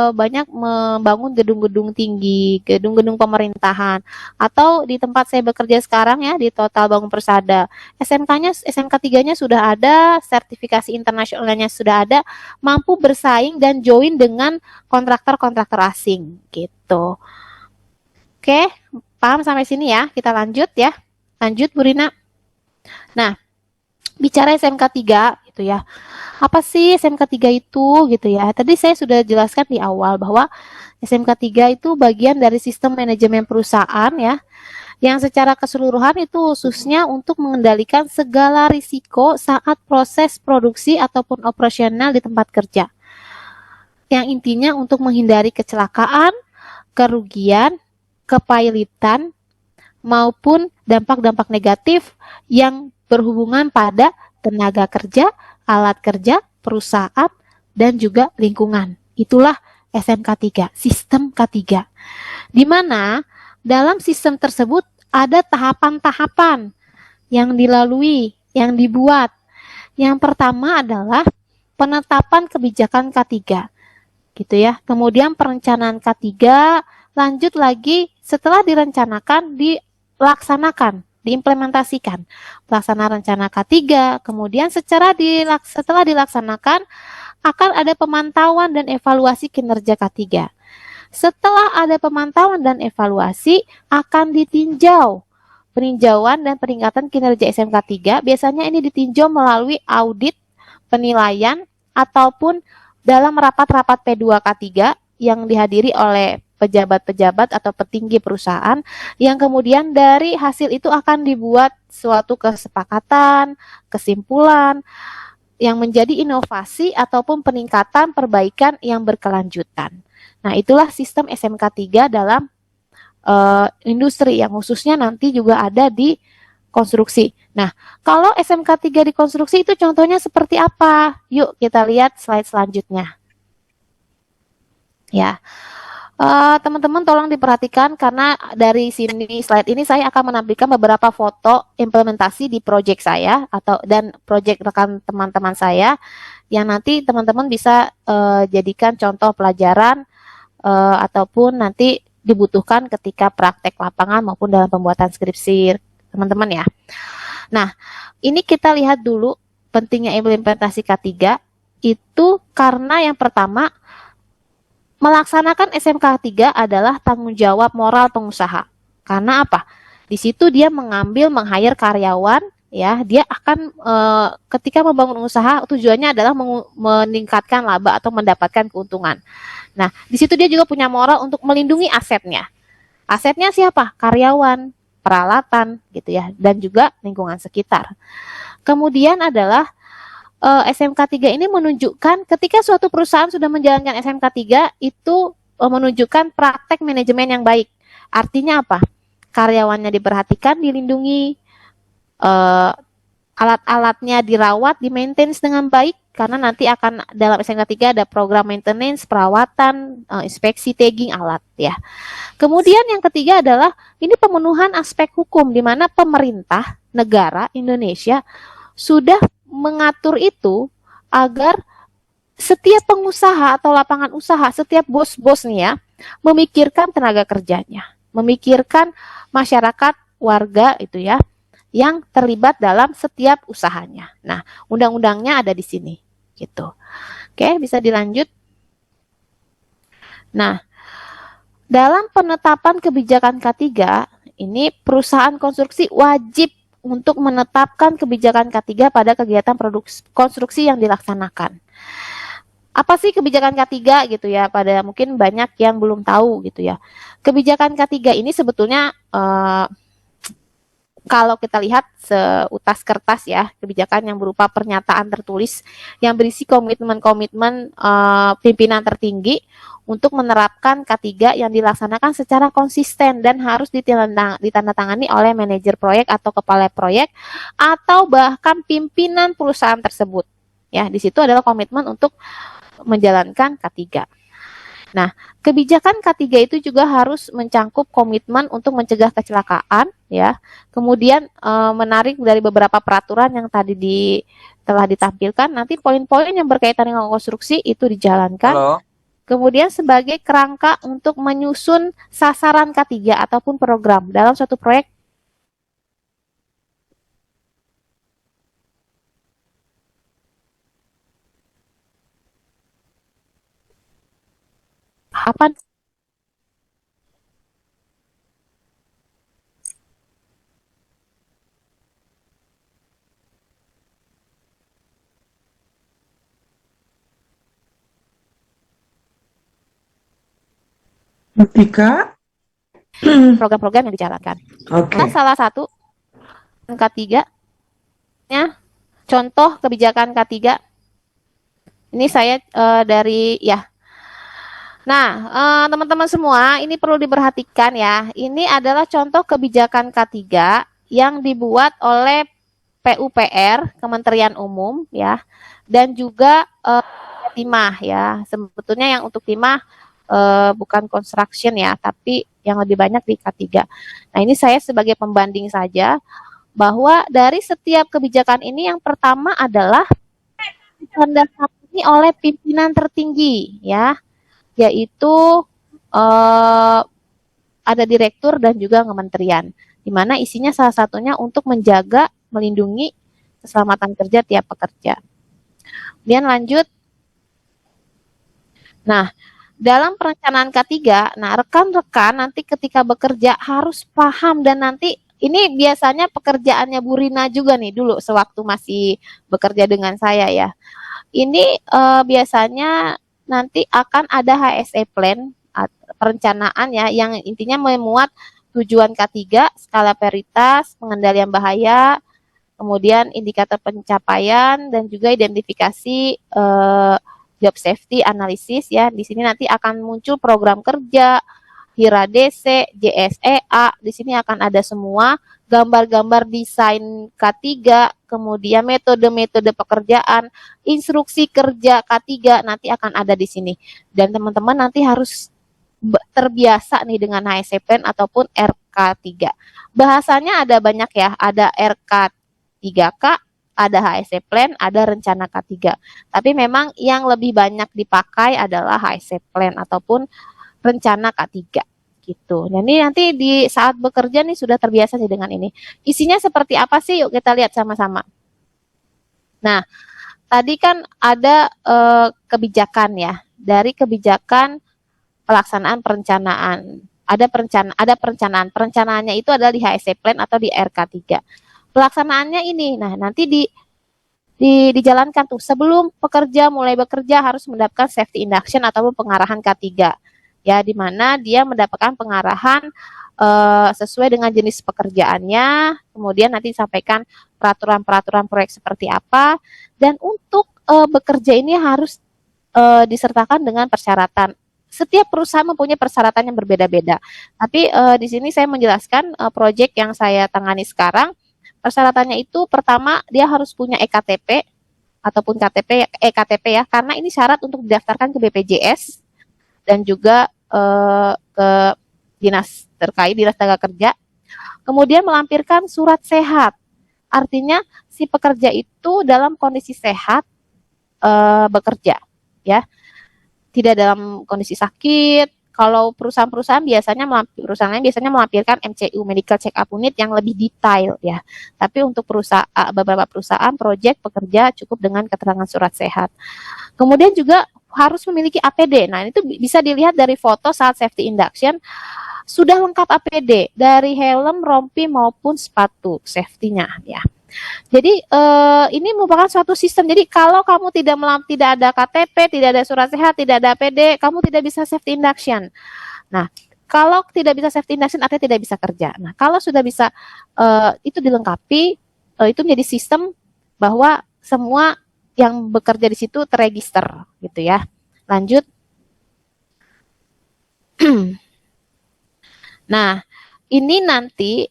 banyak membangun gedung-gedung tinggi, gedung-gedung pemerintahan, atau di tempat saya bekerja sekarang ya di Total Bangun Persada, SMK 3-nya sudah ada, sertifikasi internasionalnya sudah ada, mampu bersaing dan join dengan kontraktor-kontraktor asing gitu. Oke, paham sampai sini ya? Kita lanjut ya. Lanjut Bu Rina. Nah, bicara SMK 3 gitu ya. Apa sih SMK 3 itu gitu ya. Tadi saya sudah jelaskan di awal bahwa SMK 3 itu bagian dari sistem manajemen perusahaan ya, yang secara keseluruhan itu khususnya untuk mengendalikan segala risiko saat proses produksi ataupun operasional di tempat kerja. Yang intinya untuk menghindari kecelakaan, kerugian, kepailitan, maupun dampak-dampak negatif yang berhubungan pada tenaga kerja, alat kerja, perusahaan, dan juga lingkungan. Itulah SMK 3, sistem K3. Di mana dalam sistem tersebut ada tahapan-tahapan yang dilalui, yang dibuat. Yang pertama adalah penetapan kebijakan K3. Gitu ya. Kemudian perencanaan K3, lanjut lagi setelah direncanakan, dilaksanakan, diimplementasikan. Pelaksanaan rencana K3, kemudian setelah dilaksanakan akan ada pemantauan dan evaluasi kinerja K3. Setelah ada pemantauan dan evaluasi, akan ditinjau. Peninjauan dan peningkatan kinerja SMK 3 biasanya ini ditinjau melalui audit, penilaian, ataupun dalam rapat-rapat P2K3 yang dihadiri oleh pejabat-pejabat atau petinggi perusahaan, yang kemudian dari hasil itu akan dibuat suatu kesepakatan, kesimpulan, yang menjadi inovasi ataupun peningkatan perbaikan yang berkelanjutan. Nah, itulah sistem SMK 3 dalam industri yang khususnya nanti juga ada di konstruksi. Nah, kalau SMK 3 di konstruksi itu contohnya seperti apa? Yuk kita lihat slide selanjutnya. Ya. Teman-teman tolong diperhatikan karena dari sini slide ini saya akan menampilkan beberapa foto implementasi di project saya dan project rekan teman-teman saya yang nanti teman-teman bisa jadikan contoh pelajaran ataupun nanti dibutuhkan ketika praktek lapangan maupun dalam pembuatan skripsi teman-teman ya. Nah, ini kita lihat dulu pentingnya implementasi K3 itu karena yang pertama melaksanakan SMK 3 adalah tanggung jawab moral pengusaha. Karena apa? Di situ dia meng-hire karyawan, ya, dia akan ketika membangun usaha tujuannya adalah meningkatkan laba atau mendapatkan keuntungan. Nah, di situ dia juga punya moral untuk melindungi asetnya. Asetnya siapa? Karyawan, peralatan, gitu ya, dan juga lingkungan sekitar. Kemudian adalah SMK 3 ini menunjukkan ketika suatu perusahaan sudah menjalankan SMK 3 itu menunjukkan praktek manajemen yang baik. Artinya apa? Karyawannya diperhatikan, dilindungi, alat-alatnya dirawat, di-maintenance dengan baik, karena nanti akan dalam SMK 3 ada program maintenance, perawatan, inspeksi, tagging alat ya. Kemudian yang ketiga adalah ini pemenuhan aspek hukum di mana pemerintah negara Indonesia sudah mengatur itu agar setiap pengusaha atau lapangan usaha, setiap bos-bos nih ya, memikirkan tenaga kerjanya, memikirkan masyarakat, warga itu ya, yang terlibat dalam setiap usahanya. Nah, undang-undangnya ada di sini, gitu. Oke, bisa dilanjut. Nah, dalam penetapan kebijakan K3, ini perusahaan konstruksi wajib untuk menetapkan kebijakan K3 pada kegiatan konstruksi yang dilaksanakan. Apa sih kebijakan K3 gitu ya? Pada mungkin banyak yang belum tahu gitu ya. Kebijakan K3 ini sebetulnya kalau kita lihat seutas kertas ya, kebijakan yang berupa pernyataan tertulis yang berisi komitmen-komitmen pimpinan tertinggi untuk menerapkan K3 yang dilaksanakan secara konsisten dan harus ditandatangani oleh manajer proyek atau kepala proyek atau bahkan pimpinan perusahaan tersebut. Ya, di situ adalah komitmen untuk menjalankan K3. Nah, kebijakan K3 itu juga harus mencangkup komitmen untuk mencegah kecelakaan, ya. Kemudian menarik dari beberapa peraturan yang tadi telah ditampilkan. Nanti poin-poin yang berkaitan dengan konstruksi itu dijalankan. Halo. Kemudian sebagai kerangka untuk menyusun sasaran K3 ataupun program dalam suatu proyek. Apa? Butika? Program-program yang dijalankan. Oke. Nah, salah satu K3 ya, contoh kebijakan K3. Ini saya dari ya. Nah, teman-teman semua, ini perlu diperhatikan ya. Ini adalah contoh kebijakan K3 yang dibuat oleh PUPR, Kementerian Umum ya, dan juga timah ya. Sebetulnya yang untuk timah bukan construction ya, tapi yang lebih banyak di K3. Nah, ini saya sebagai pembanding saja bahwa dari setiap kebijakan ini yang pertama adalah ditandai oleh pimpinan tertinggi ya, yaitu ada direktur dan juga kementerian, di mana isinya salah satunya untuk menjaga, melindungi keselamatan kerja tiap pekerja. Kemudian lanjut. Nah, dalam perencanaan K3, nah rekan-rekan nanti ketika bekerja harus paham dan nanti ini biasanya pekerjaannya Bu Rina juga nih dulu sewaktu masih bekerja dengan saya ya. Ini biasanya nanti akan ada HSE plan, perencanaan ya, yang intinya memuat tujuan K3, skala prioritas, pengendalian bahaya, kemudian indikator pencapaian, dan juga identifikasi job safety analisis ya. Di sini nanti akan muncul program kerja, HIRA DC, JSEA, di sini akan ada semua gambar-gambar desain K3, kemudian metode-metode pekerjaan, instruksi kerja K3 nanti akan ada di sini. Dan teman-teman nanti harus terbiasa nih dengan HSC Plan ataupun RK3. Bahasanya ada banyak ya, ada RK3K, ada HSC Plan, ada rencana K3. Tapi memang yang lebih banyak dipakai adalah HSC Plan ataupun rencana K3 gitu. Dan ini nanti di saat bekerja nih sudah terbiasa sih dengan ini. Isinya seperti apa sih? Yuk kita lihat sama-sama. Nah, tadi kan ada kebijakan ya. Dari kebijakan pelaksanaan perencanaan. Ada perencanaan. Perencanaannya itu adalah di HSC Plan atau di RK3. Pelaksanaannya ini. Nah, nanti dijalankan tuh sebelum pekerja mulai bekerja harus mendapatkan safety induction atau pengarahan K3. Ya, di mana dia mendapatkan pengarahan sesuai dengan jenis pekerjaannya, kemudian nanti disampaikan peraturan-peraturan proyek seperti apa, dan untuk bekerja ini harus disertakan dengan persyaratan. Setiap perusahaan mempunyai persyaratan yang berbeda-beda. Tapi di sini saya menjelaskan proyek yang saya tangani sekarang, persyaratannya itu pertama dia harus punya EKTP ataupun EKTP ya, karena ini syarat untuk didaftarkan ke BPJS dan juga ke dinas terkait, dinas tenaga kerja. Kemudian melampirkan surat sehat. Artinya si pekerja itu dalam kondisi sehat bekerja, ya. Tidak dalam kondisi sakit. Kalau perusahaan-perusahaan biasanya melampirkan MCU, Medical Check Up Unit, yang lebih detail ya. Tapi untuk beberapa perusahaan proyek pekerja cukup dengan keterangan surat sehat. Kemudian juga harus memiliki APD. Nah, itu bisa dilihat dari foto saat safety induction. Sudah lengkap APD dari helm, rompi maupun sepatu safety-nya ya. Jadi ini merupakan suatu sistem. Jadi kalau kamu tidak ada KTP, tidak ada surat sehat, tidak ada APD, kamu tidak bisa safety induction. Nah, kalau tidak bisa safety induction artinya tidak bisa kerja. Nah, kalau sudah bisa itu dilengkapi, itu menjadi sistem bahwa semua yang bekerja di situ terregister gitu ya. Lanjut. Nah, ini nanti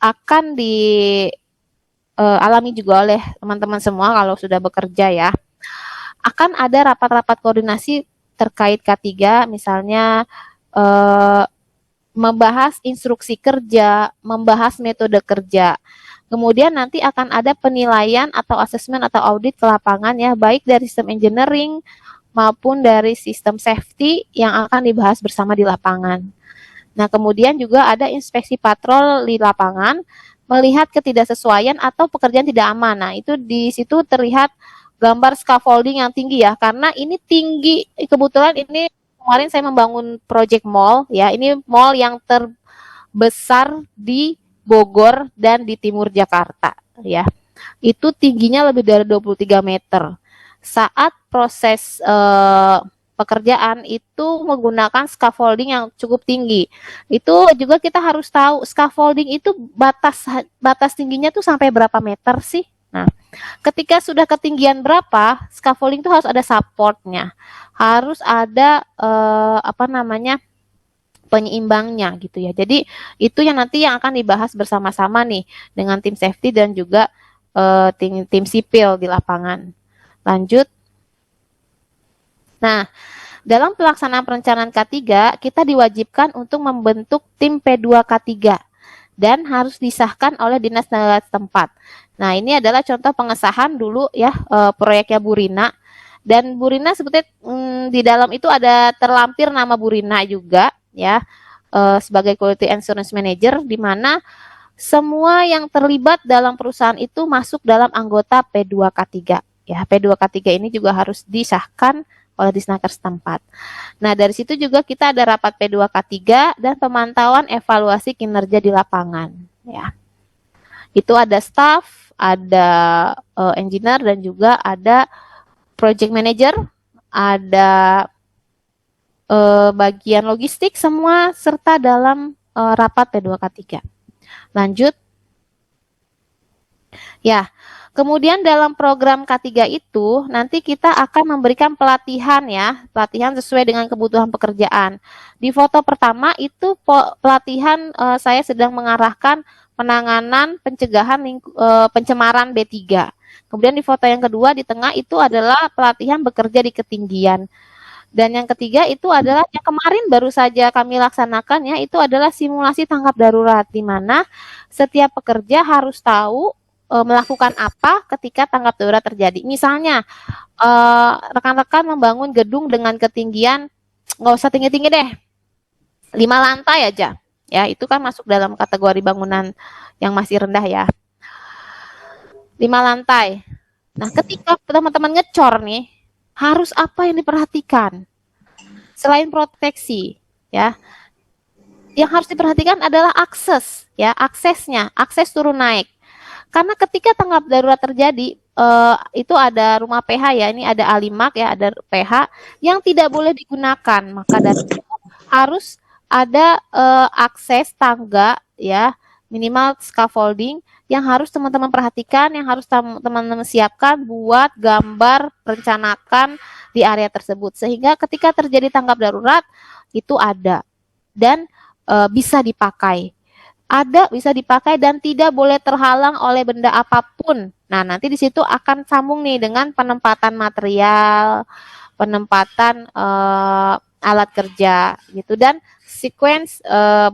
akan dialami juga oleh teman-teman semua kalau sudah bekerja ya. Akan ada rapat-rapat koordinasi terkait K3, misalnya membahas instruksi kerja, membahas metode kerja. Kemudian nanti akan ada penilaian atau asesmen atau audit ke lapangan ya, baik dari sistem engineering maupun dari sistem safety yang akan dibahas bersama di lapangan. Nah, kemudian juga ada inspeksi patrol di lapangan, melihat ketidaksesuaian atau pekerjaan tidak aman. Nah, itu di situ terlihat gambar scaffolding yang tinggi ya, karena ini tinggi. Kebetulan ini kemarin saya membangun project mall ya, ini mall yang terbesar di Bogor dan di timur Jakarta ya. Itu tingginya lebih dari 23 meter. Saat proses pekerjaan itu menggunakan scaffolding yang cukup tinggi. Itu juga kita harus tahu scaffolding itu batas tingginya tuh sampai berapa meter sih? Nah, ketika sudah ketinggian berapa, scaffolding itu harus ada supportnya, harus ada penyeimbangnya gitu ya. Jadi itu yang nanti yang akan dibahas bersama-sama nih dengan tim safety dan juga tim sipil di lapangan. Lanjut. Nah, dalam pelaksanaan perencanaan K3, kita diwajibkan untuk membentuk tim P2K3 dan harus disahkan oleh dinas tenaga setempat. Nah, ini adalah contoh pengesahan dulu ya proyeknya Bu Rina. Dan Bu Rina sebetulnya di dalam itu ada terlampir nama Bu Rina juga ya sebagai Quality Assurance Manager, di mana semua yang terlibat dalam perusahaan itu masuk dalam anggota P2K3. Ya, P2K3 ini juga harus disahkan oleh Disnaker setempat. Nah, dari situ juga kita ada rapat P2K3 dan pemantauan evaluasi kinerja di lapangan. Ya, itu ada staff, ada engineer dan juga ada project manager, ada bagian logistik, semua serta dalam rapat P2K3. Lanjut. Ya, kemudian dalam program K3 itu nanti kita akan memberikan pelatihan ya, pelatihan sesuai dengan kebutuhan pekerjaan. Di foto pertama itu pelatihan saya sedang mengarahkan penanganan pencegahan pencemaran B3. Kemudian di foto yang kedua di tengah itu adalah pelatihan bekerja di ketinggian. Dan yang ketiga itu adalah yang kemarin baru saja kami laksanakan ya, itu adalah simulasi tanggap darurat di mana setiap pekerja harus tahu melakukan apa ketika tanggap darurat terjadi. Misalnya rekan-rekan membangun gedung dengan ketinggian nggak usah tinggi-tinggi deh, 5 lantai aja. Ya, itu kan masuk dalam kategori bangunan yang masih rendah ya. 5 lantai. Nah, ketika teman-teman ngecor nih, harus apa yang diperhatikan? Selain proteksi, ya. Yang harus diperhatikan adalah akses, ya, aksesnya, akses turun naik. Karena ketika tanggap darurat terjadi, itu ada rumah PH ya, ini ada alimak ya, ada PH yang tidak boleh digunakan. Maka dari itu harus ada akses tangga ya, minimal scaffolding yang harus teman-teman perhatikan, yang harus teman-teman siapkan, buat gambar, rencanakan di area tersebut. Sehingga ketika terjadi tanggap darurat, itu ada dan bisa dipakai. Ada, bisa dipakai dan tidak boleh terhalang oleh benda apapun. Nah, nanti di situ akan sambung nih dengan penempatan material, penempatan alat kerja gitu dan sequence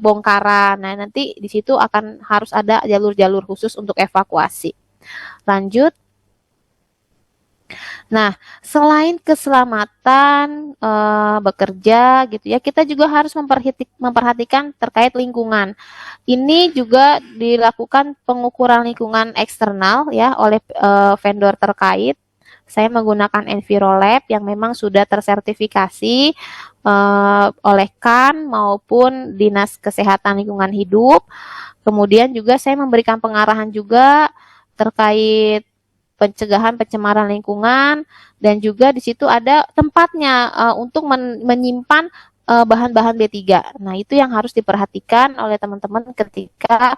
bongkaran. Nah, nanti di situ akan harus ada jalur-jalur khusus untuk evakuasi. Lanjut. Nah, selain keselamatan bekerja gitu ya, kita juga harus memperhatikan terkait lingkungan. Ini juga dilakukan pengukuran lingkungan eksternal ya oleh vendor terkait. Saya menggunakan Envirolab yang memang sudah tersertifikasi oleh KAN maupun Dinas Kesehatan Lingkungan Hidup. Kemudian juga saya memberikan pengarahan juga terkait pencegahan pencemaran lingkungan dan juga di situ ada tempatnya untuk menyimpan bahan-bahan B3. Nah, itu yang harus diperhatikan oleh teman-teman ketika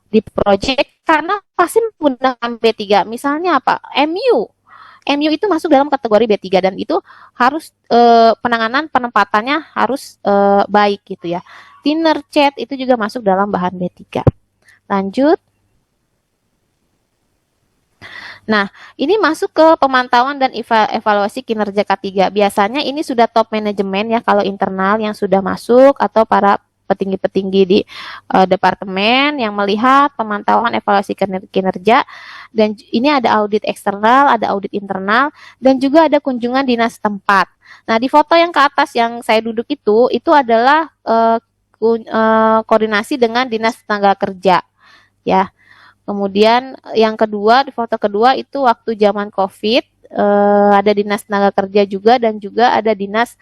di proyek karena pasti menggunakan B3. Misalnya apa? MU itu masuk dalam kategori B3 dan itu harus penanganan penempatannya harus baik gitu ya. Thinner cat itu juga masuk dalam bahan B3. Lanjut. Nah, ini masuk ke pemantauan dan evaluasi kinerja K3. Biasanya ini sudah top manajemen ya kalau internal yang sudah masuk atau para petinggi-petinggi di departemen yang melihat pemantauan evaluasi kinerja dan ini ada audit eksternal, ada audit internal dan juga ada kunjungan dinas tempat. Nah, di foto yang ke atas yang saya duduk itu adalah koordinasi dengan Dinas Tenaga Kerja ya. Kemudian yang kedua, di foto kedua itu waktu zaman COVID, ada Dinas Tenaga Kerja juga dan juga ada dinas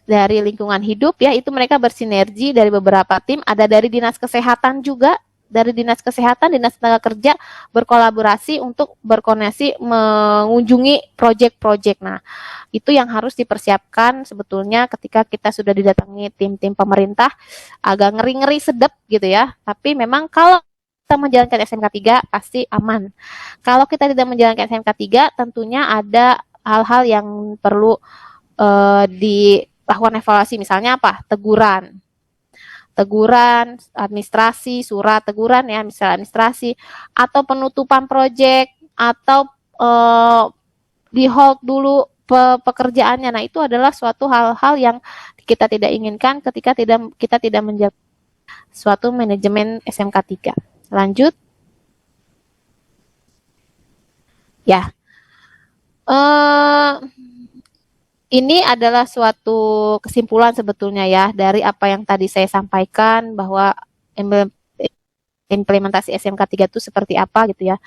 dari lingkungan hidup ya, itu mereka bersinergi dari beberapa tim, ada dari Dinas Kesehatan juga, dari Dinas Kesehatan, Dinas Tenaga Kerja berkolaborasi untuk berkoordinasi mengunjungi proyek-proyek. Nah, itu yang harus dipersiapkan sebetulnya ketika kita sudah didatangi tim-tim pemerintah, agak ngeri-ngeri sedep gitu ya, tapi memang kalau kita menjalankan SMK 3 pasti aman. Kalau kita tidak menjalankan SMK 3 tentunya ada hal-hal yang perlu dilakukan evaluasi, misalnya apa? Teguran administrasi, surat teguran ya, misalnya administrasi atau penutupan proyek atau di hold dulu pekerjaannya. Nah, itu adalah suatu hal-hal yang kita tidak inginkan ketika kita tidak menjaga suatu manajemen SMK 3. Lanjut. Ya. Ini adalah suatu kesimpulan sebetulnya ya dari apa yang tadi saya sampaikan bahwa implementasi SMK 3 itu seperti apa gitu ya.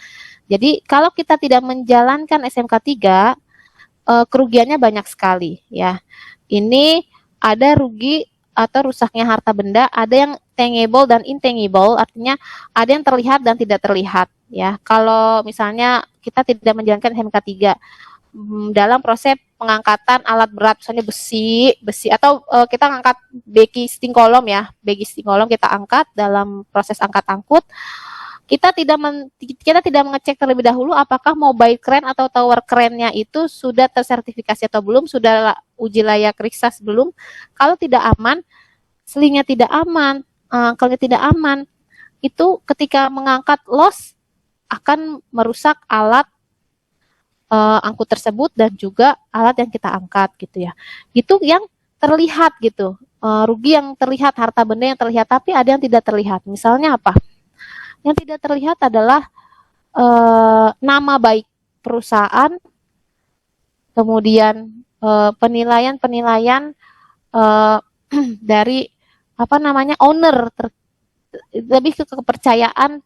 Jadi kalau kita tidak menjalankan SMK 3 kerugiannya banyak sekali ya. Ini ada rugi atau rusaknya harta benda, ada yang tangible dan intangible, artinya ada yang terlihat dan tidak terlihat ya. Kalau misalnya kita tidak menjalankan SMK 3 dalam proses pengangkatan alat berat, misalnya besi atau kita angkat beki sting kolom ya, beki sting kolom kita angkat dalam proses angkat angkut, kita tidak mengecek terlebih dahulu apakah mobile crane atau tower crane-nya itu sudah tersertifikasi atau belum, sudah uji layak riksas belum. Kalau tidak aman, selingnya tidak aman, kalau tidak aman, itu ketika mengangkat los akan merusak alat angkut tersebut dan juga alat yang kita angkat gitu ya. Itu yang terlihat gitu. Rugi yang terlihat, harta benda yang terlihat, tapi ada yang tidak terlihat. Misalnya apa? Yang tidak terlihat adalah nama baik perusahaan, kemudian penilaian-penilaian dari apa namanya owner, lebih ke kepercayaan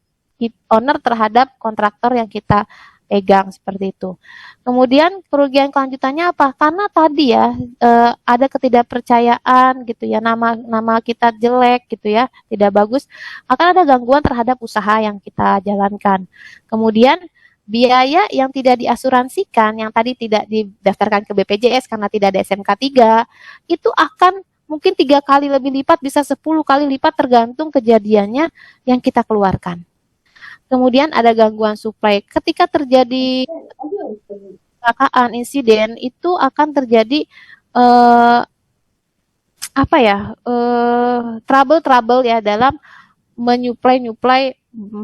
owner terhadap kontraktor yang kita pegang seperti itu. Kemudian kerugian kelanjutannya apa? Karena tadi ya ada ketidakpercayaan gitu ya, nama kita jelek gitu ya, tidak bagus, akan ada gangguan terhadap usaha yang kita jalankan. Kemudian biaya yang tidak diasuransikan, yang tadi tidak didaftarkan ke BPJS karena tidak ada SMK 3, itu akan mungkin 3 kali lebih lipat, bisa 10 kali lipat tergantung kejadiannya yang kita keluarkan. Kemudian ada gangguan suplai. Ketika terjadi kecelakaan, insiden, itu akan terjadi trouble ya dalam menyuplai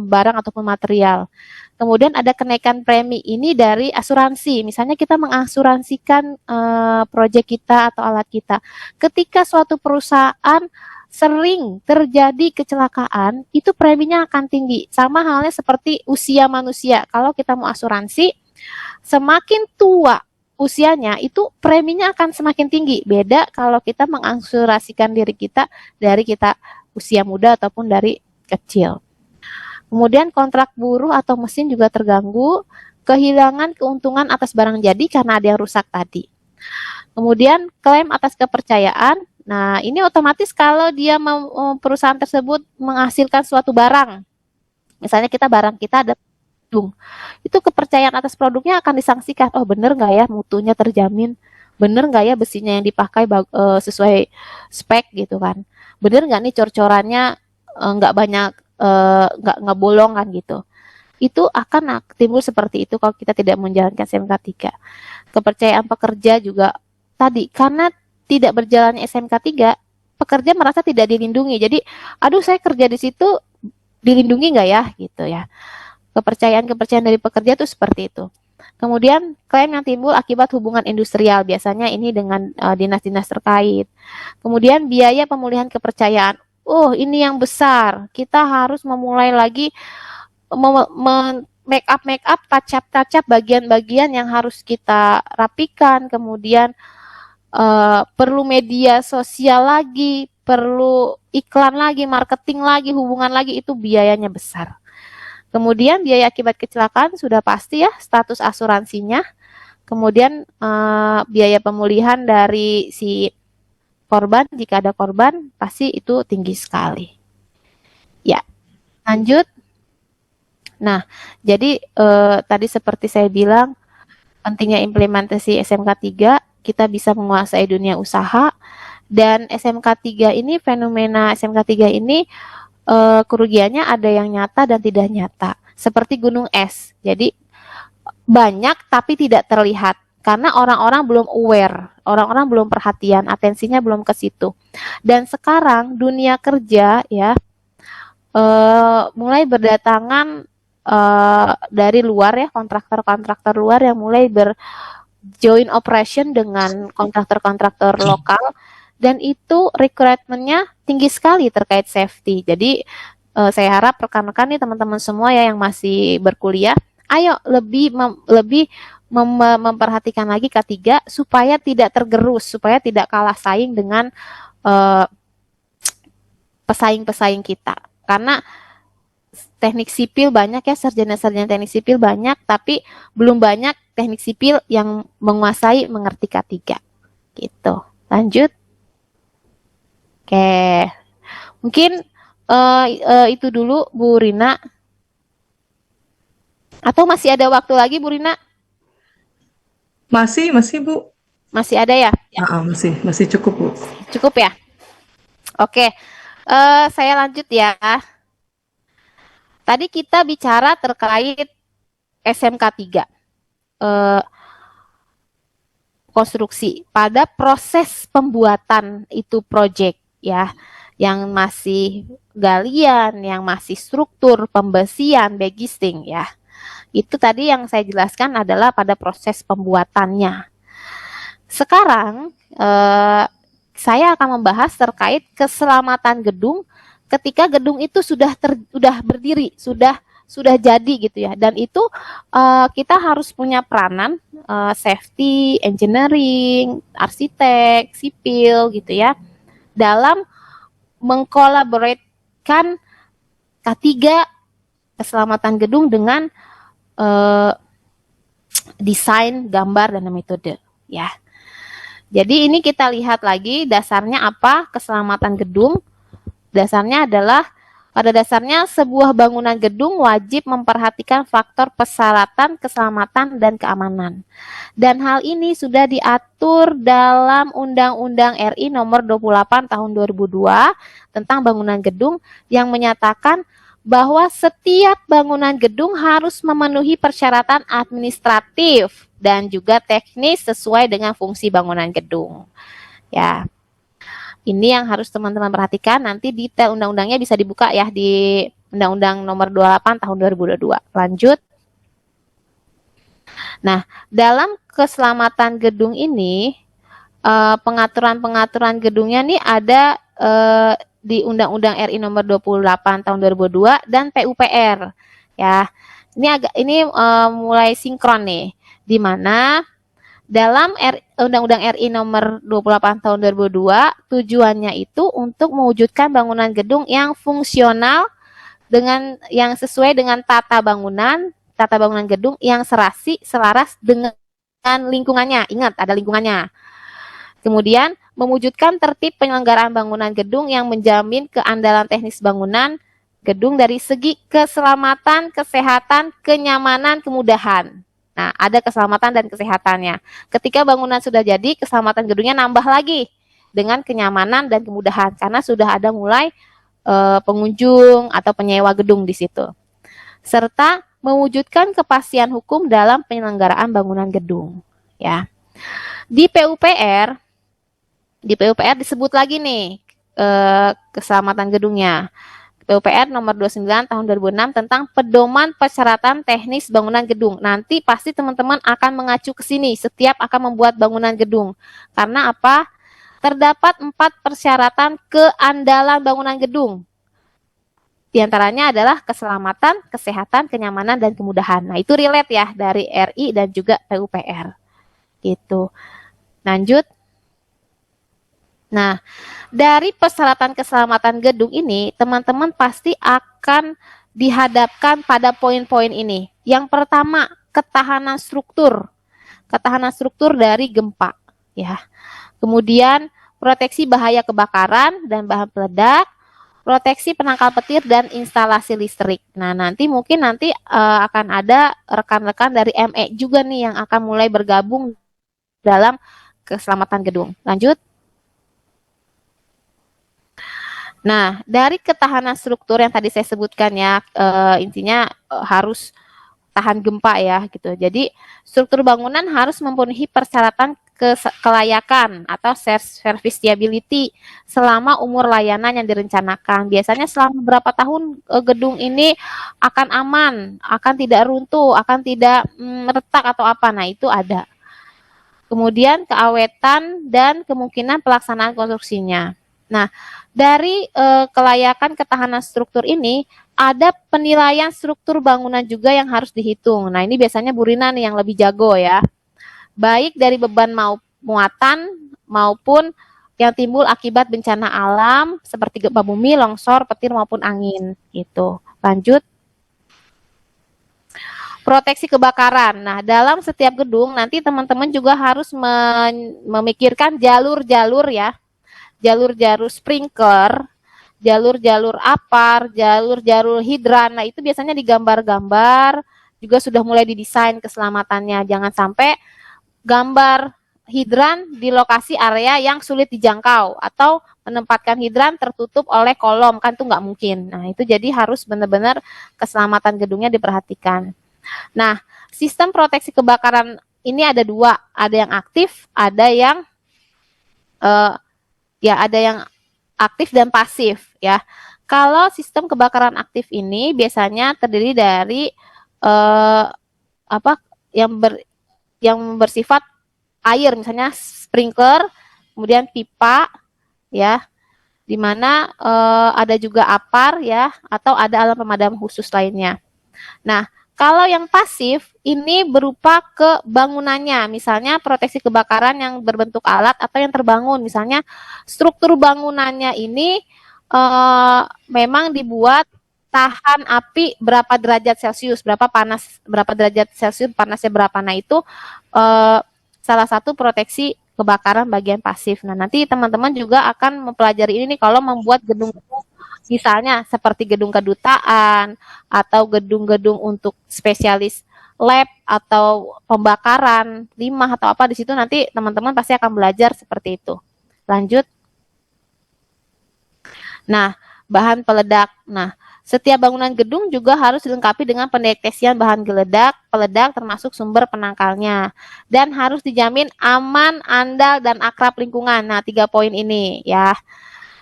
barang ataupun material. Kemudian ada kenaikan premi ini dari asuransi. Misalnya kita mengasuransikan proyek kita atau alat kita. Ketika suatu perusahaan sering terjadi kecelakaan, itu preminya akan tinggi. Sama halnya seperti usia manusia. Kalau kita mau asuransi, semakin tua usianya, itu preminya akan semakin tinggi. Beda kalau kita mengasuransikan diri kita dari kita usia muda ataupun dari kecil. Kemudian kontrak buruh atau mesin juga terganggu, kehilangan keuntungan atas barang jadi karena ada yang rusak tadi. Kemudian klaim atas kepercayaan. Nah, ini otomatis kalau dia perusahaan tersebut menghasilkan suatu barang, misalnya barang kita ada gedung, itu kepercayaan atas produknya akan disangsikan. Oh, bener nggak ya mutunya terjamin? Bener nggak ya besinya yang dipakai sesuai spek gitu kan? Bener nggak nih cor-corannya nggak banyak, nggak bolong kan gitu? Itu akan timbul seperti itu kalau kita tidak menjalankan SMK 3. Kepercayaan pekerja juga tadi, karena tidak berjalannya SMK 3, pekerja merasa tidak dilindungi. Jadi, aduh saya kerja di situ dilindungi nggak ya gitu ya. Kepercayaan dari pekerja itu seperti itu. Kemudian klaim yang timbul akibat hubungan industrial, biasanya ini dengan dinas-dinas terkait. Kemudian biaya pemulihan kepercayaan. Oh, ini yang besar. Kita harus memulai lagi make up, touch up bagian-bagian yang harus kita rapikan. Kemudian perlu media sosial lagi, perlu iklan lagi, marketing lagi, hubungan lagi, itu biayanya besar. Kemudian biaya akibat kecelakaan sudah pasti ya, status asuransinya. Kemudian biaya pemulihan dari si korban, jika ada korban, pasti itu tinggi sekali. Ya, lanjut. Nah, jadi tadi seperti saya bilang, pentingnya implementasi SMK 3, kita bisa menguasai dunia usaha, dan SMK 3 ini, fenomena SMK 3 ini kerugiannya ada yang nyata dan tidak nyata, seperti gunung es. Jadi banyak tapi tidak terlihat karena orang-orang belum aware, orang-orang belum perhatian, atensinya belum ke situ. Dan sekarang dunia kerja ya mulai berdatangan dari luar ya, kontraktor-kontraktor luar yang mulai joint operation dengan kontraktor-kontraktor lokal, dan itu requirement-nya tinggi sekali terkait safety. Jadi saya harap rekan-rekan nih, teman-teman semua ya yang masih berkuliah, ayo lebih memperhatikan lagi K3 supaya tidak tergerus, supaya tidak kalah saing dengan pesaing-pesaing kita. Karena teknik sipil banyak ya, sarjana-sarjana teknik sipil banyak, tapi belum banyak teknik sipil yang mengerti K3. Gitu. Lanjut. Oke. Mungkin itu dulu Bu Rina. Atau masih ada waktu lagi Bu Rina? Masih Bu. Masih ada ya? Masih cukup Bu. Cukup ya? Oke. Saya lanjut ya. Tadi kita bicara terkait SMK 3. Konstruksi. Pada proses pembuatan itu project ya, yang masih galian, yang masih struktur, pembesian, backgisting ya. Itu tadi yang saya jelaskan adalah pada proses pembuatannya. Sekarang saya akan membahas terkait keselamatan gedung ketika gedung itu sudah berdiri, sudah jadi gitu ya. Dan itu kita harus punya peranan safety, engineering, arsitek, sipil gitu ya, dalam mengkolaborasikan ketiga keselamatan gedung dengan desain, gambar, dan metode ya. Jadi ini kita lihat lagi dasarnya apa keselamatan gedung. Dasarnya adalah pada dasarnya sebuah bangunan gedung wajib memperhatikan faktor persyaratan, keselamatan, dan keamanan. Dan hal ini sudah diatur dalam Undang-Undang RI Nomor 28 Tahun 2002 tentang bangunan gedung yang menyatakan bahwa setiap bangunan gedung harus memenuhi persyaratan administratif dan juga teknis sesuai dengan fungsi bangunan gedung. Ya. Ini yang harus teman-teman perhatikan, nanti detail undang-undangnya bisa dibuka ya di Undang-Undang Nomor 28 Tahun 2022. Lanjut. Nah, dalam keselamatan gedung ini, pengaturan-pengaturan gedungnya nih ada di Undang-Undang RI Nomor 28 Tahun 2002 dan PUPR. Ya, ini mulai sinkron nih, di mana dalam Undang-Undang RI Nomor 28 Tahun 2002, tujuannya itu untuk mewujudkan bangunan gedung yang fungsional dengan yang sesuai dengan tata bangunan gedung yang selaras dengan lingkungannya. Ingat, ada lingkungannya. Kemudian, mewujudkan tertib penyelenggaraan bangunan gedung yang menjamin keandalan teknis bangunan gedung dari segi keselamatan, kesehatan, kenyamanan, kemudahan. Nah, ada keselamatan dan kesehatannya. Ketika bangunan sudah jadi, keselamatan gedungnya nambah lagi dengan kenyamanan dan kemudahan karena sudah ada mulai pengunjung atau penyewa gedung di situ. Serta mewujudkan kepastian hukum dalam penyelenggaraan bangunan gedung. Ya, di PUPR disebut lagi nih keselamatan gedungnya. PUPR Nomor 29 Tahun 2006 tentang pedoman persyaratan teknis bangunan gedung. Nanti pasti teman-teman akan mengacu ke sini setiap akan membuat bangunan gedung. Karena apa? Terdapat 4 persyaratan keandalan bangunan gedung. Di antaranya adalah keselamatan, kesehatan, kenyamanan, dan kemudahan. Nah, itu relate ya dari RI dan juga PUPR. Gitu. Lanjut. Nah, dari persyaratan keselamatan gedung ini, teman-teman pasti akan dihadapkan pada poin-poin ini. Yang pertama, ketahanan struktur. Ketahanan struktur dari gempa, ya. Kemudian, proteksi bahaya kebakaran dan bahan peledak, proteksi penangkal petir dan instalasi listrik. Nah, nanti akan ada rekan-rekan dari ME juga nih yang akan mulai bergabung dalam keselamatan gedung. Lanjut. Nah, dari ketahanan struktur yang tadi saya sebutkan ya, intinya harus tahan gempa ya gitu. Jadi, struktur bangunan harus memenuhi persyaratan kelayakan atau serviceability selama umur layanan yang direncanakan. Biasanya selama berapa tahun gedung ini akan aman, akan tidak runtuh, akan tidak retak atau apa. Nah, itu ada. Kemudian keawetan dan kemungkinan pelaksanaan konstruksinya. Nah, dari kelayakan ketahanan struktur ini, ada penilaian struktur bangunan juga yang harus dihitung. Nah, ini biasanya Bu Rina nih yang lebih jago ya. Baik dari beban muatan maupun yang timbul akibat bencana alam seperti gempa bumi, longsor, petir maupun angin. Gitu. Lanjut. Proteksi kebakaran. Nah, dalam setiap gedung nanti teman-teman juga harus memikirkan jalur-jalur ya. Jalur-jalur sprinkler, jalur-jalur apar, jalur-jalur hidran. Nah, itu biasanya digambar-gambar, juga sudah mulai didesain keselamatannya. Jangan sampai gambar hidran di lokasi area yang sulit dijangkau atau menempatkan hidran tertutup oleh kolom, kan itu nggak mungkin. Nah, itu jadi harus benar-benar keselamatan gedungnya diperhatikan. Nah, sistem proteksi kebakaran ini ada 2, ada yang aktif, ada yang ada yang aktif dan pasif ya. Kalau sistem kebakaran aktif ini biasanya terdiri dari apa yang bersifat air, misalnya sprinkler, kemudian pipa ya, di mana ada juga APAR ya, atau ada alat pemadam khusus lainnya. Nah, kalau yang pasif ini berupa ke bangunannya, misalnya proteksi kebakaran yang berbentuk alat atau yang terbangun, misalnya struktur bangunannya ini memang dibuat tahan api berapa derajat Celcius, berapa derajat Celcius, panasnya berapa. Nah, itu salah satu proteksi kebakaran bagian pasif. Nah, nanti teman-teman juga akan mempelajari ini nih kalau membuat gedung, misalnya seperti gedung kedutaan atau gedung-gedung untuk spesialis lab atau pembakaran limbah atau apa, di situ nanti teman-teman pasti akan belajar seperti itu. Lanjut. Nah, bahan peledak. Nah, setiap bangunan gedung juga harus dilengkapi dengan pendeteksian bahan peledak termasuk sumber penangkalnya. Dan harus dijamin aman, andal, dan akrab lingkungan. Nah, 3 poin ini ya.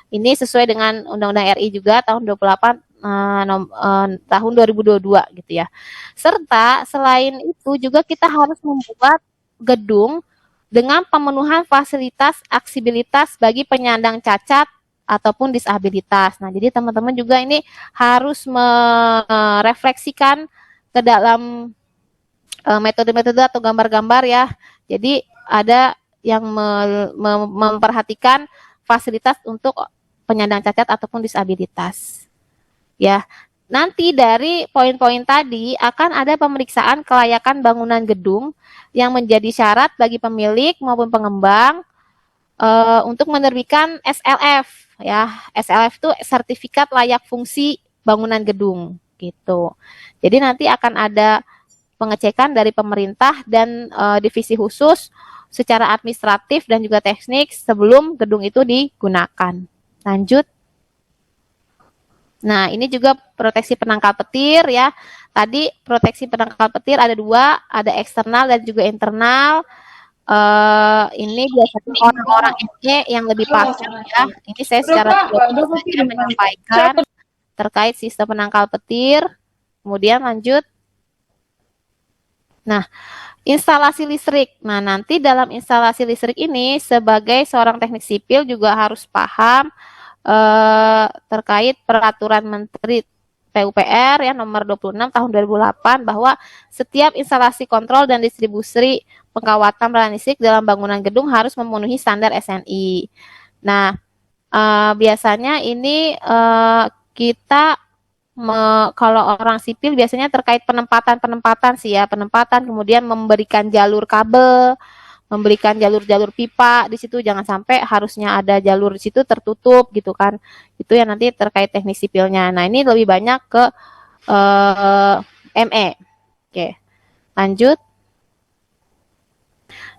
Ini sesuai dengan Undang-Undang RI juga tahun 28 tahun 2022 gitu ya. Serta selain itu juga kita harus membuat gedung dengan pemenuhan fasilitas aksibilitas bagi penyandang cacat ataupun disabilitas. Nah, jadi teman-teman juga ini harus merefleksikan ke dalam metode-metode atau gambar-gambar ya. Jadi ada yang memperhatikan fasilitas untuk penyandang cacat ataupun disabilitas. Ya. Nanti dari poin-poin tadi akan ada pemeriksaan kelayakan bangunan gedung yang menjadi syarat bagi pemilik maupun pengembang untuk menerbitkan SLF ya. SLF itu sertifikat layak fungsi bangunan gedung gitu. Jadi nanti akan ada pengecekan dari pemerintah dan divisi khusus secara administratif dan juga teknik sebelum gedung itu digunakan. Lanjut. Nah, ini juga proteksi penangkal petir ya. Tadi proteksi penangkal petir ada 2, ada eksternal dan juga internal. Ini biasanya orang-orang SE yang lebih paham ya. Ini saya secara tidak menyampaikan terkait sistem penangkal petir. Kemudian lanjut. Nah, instalasi listrik. Nah, nanti dalam instalasi listrik ini sebagai seorang teknik sipil juga harus paham terkait peraturan Menteri PUPR ya nomor 26 tahun 2008 bahwa setiap instalasi kontrol dan distribusi pengawatan peran listrik dalam bangunan gedung harus memenuhi standar SNI. Nah, biasanya ini kita kalau orang sipil biasanya terkait penempatan sih ya, penempatan, kemudian memberikan jalur kabel, memberikan jalur-jalur pipa di situ, jangan sampai harusnya ada jalur di situ tertutup gitu kan. Itu yang nanti terkait teknik sipilnya. Nah, ini lebih banyak ke ME. Oke. Lanjut.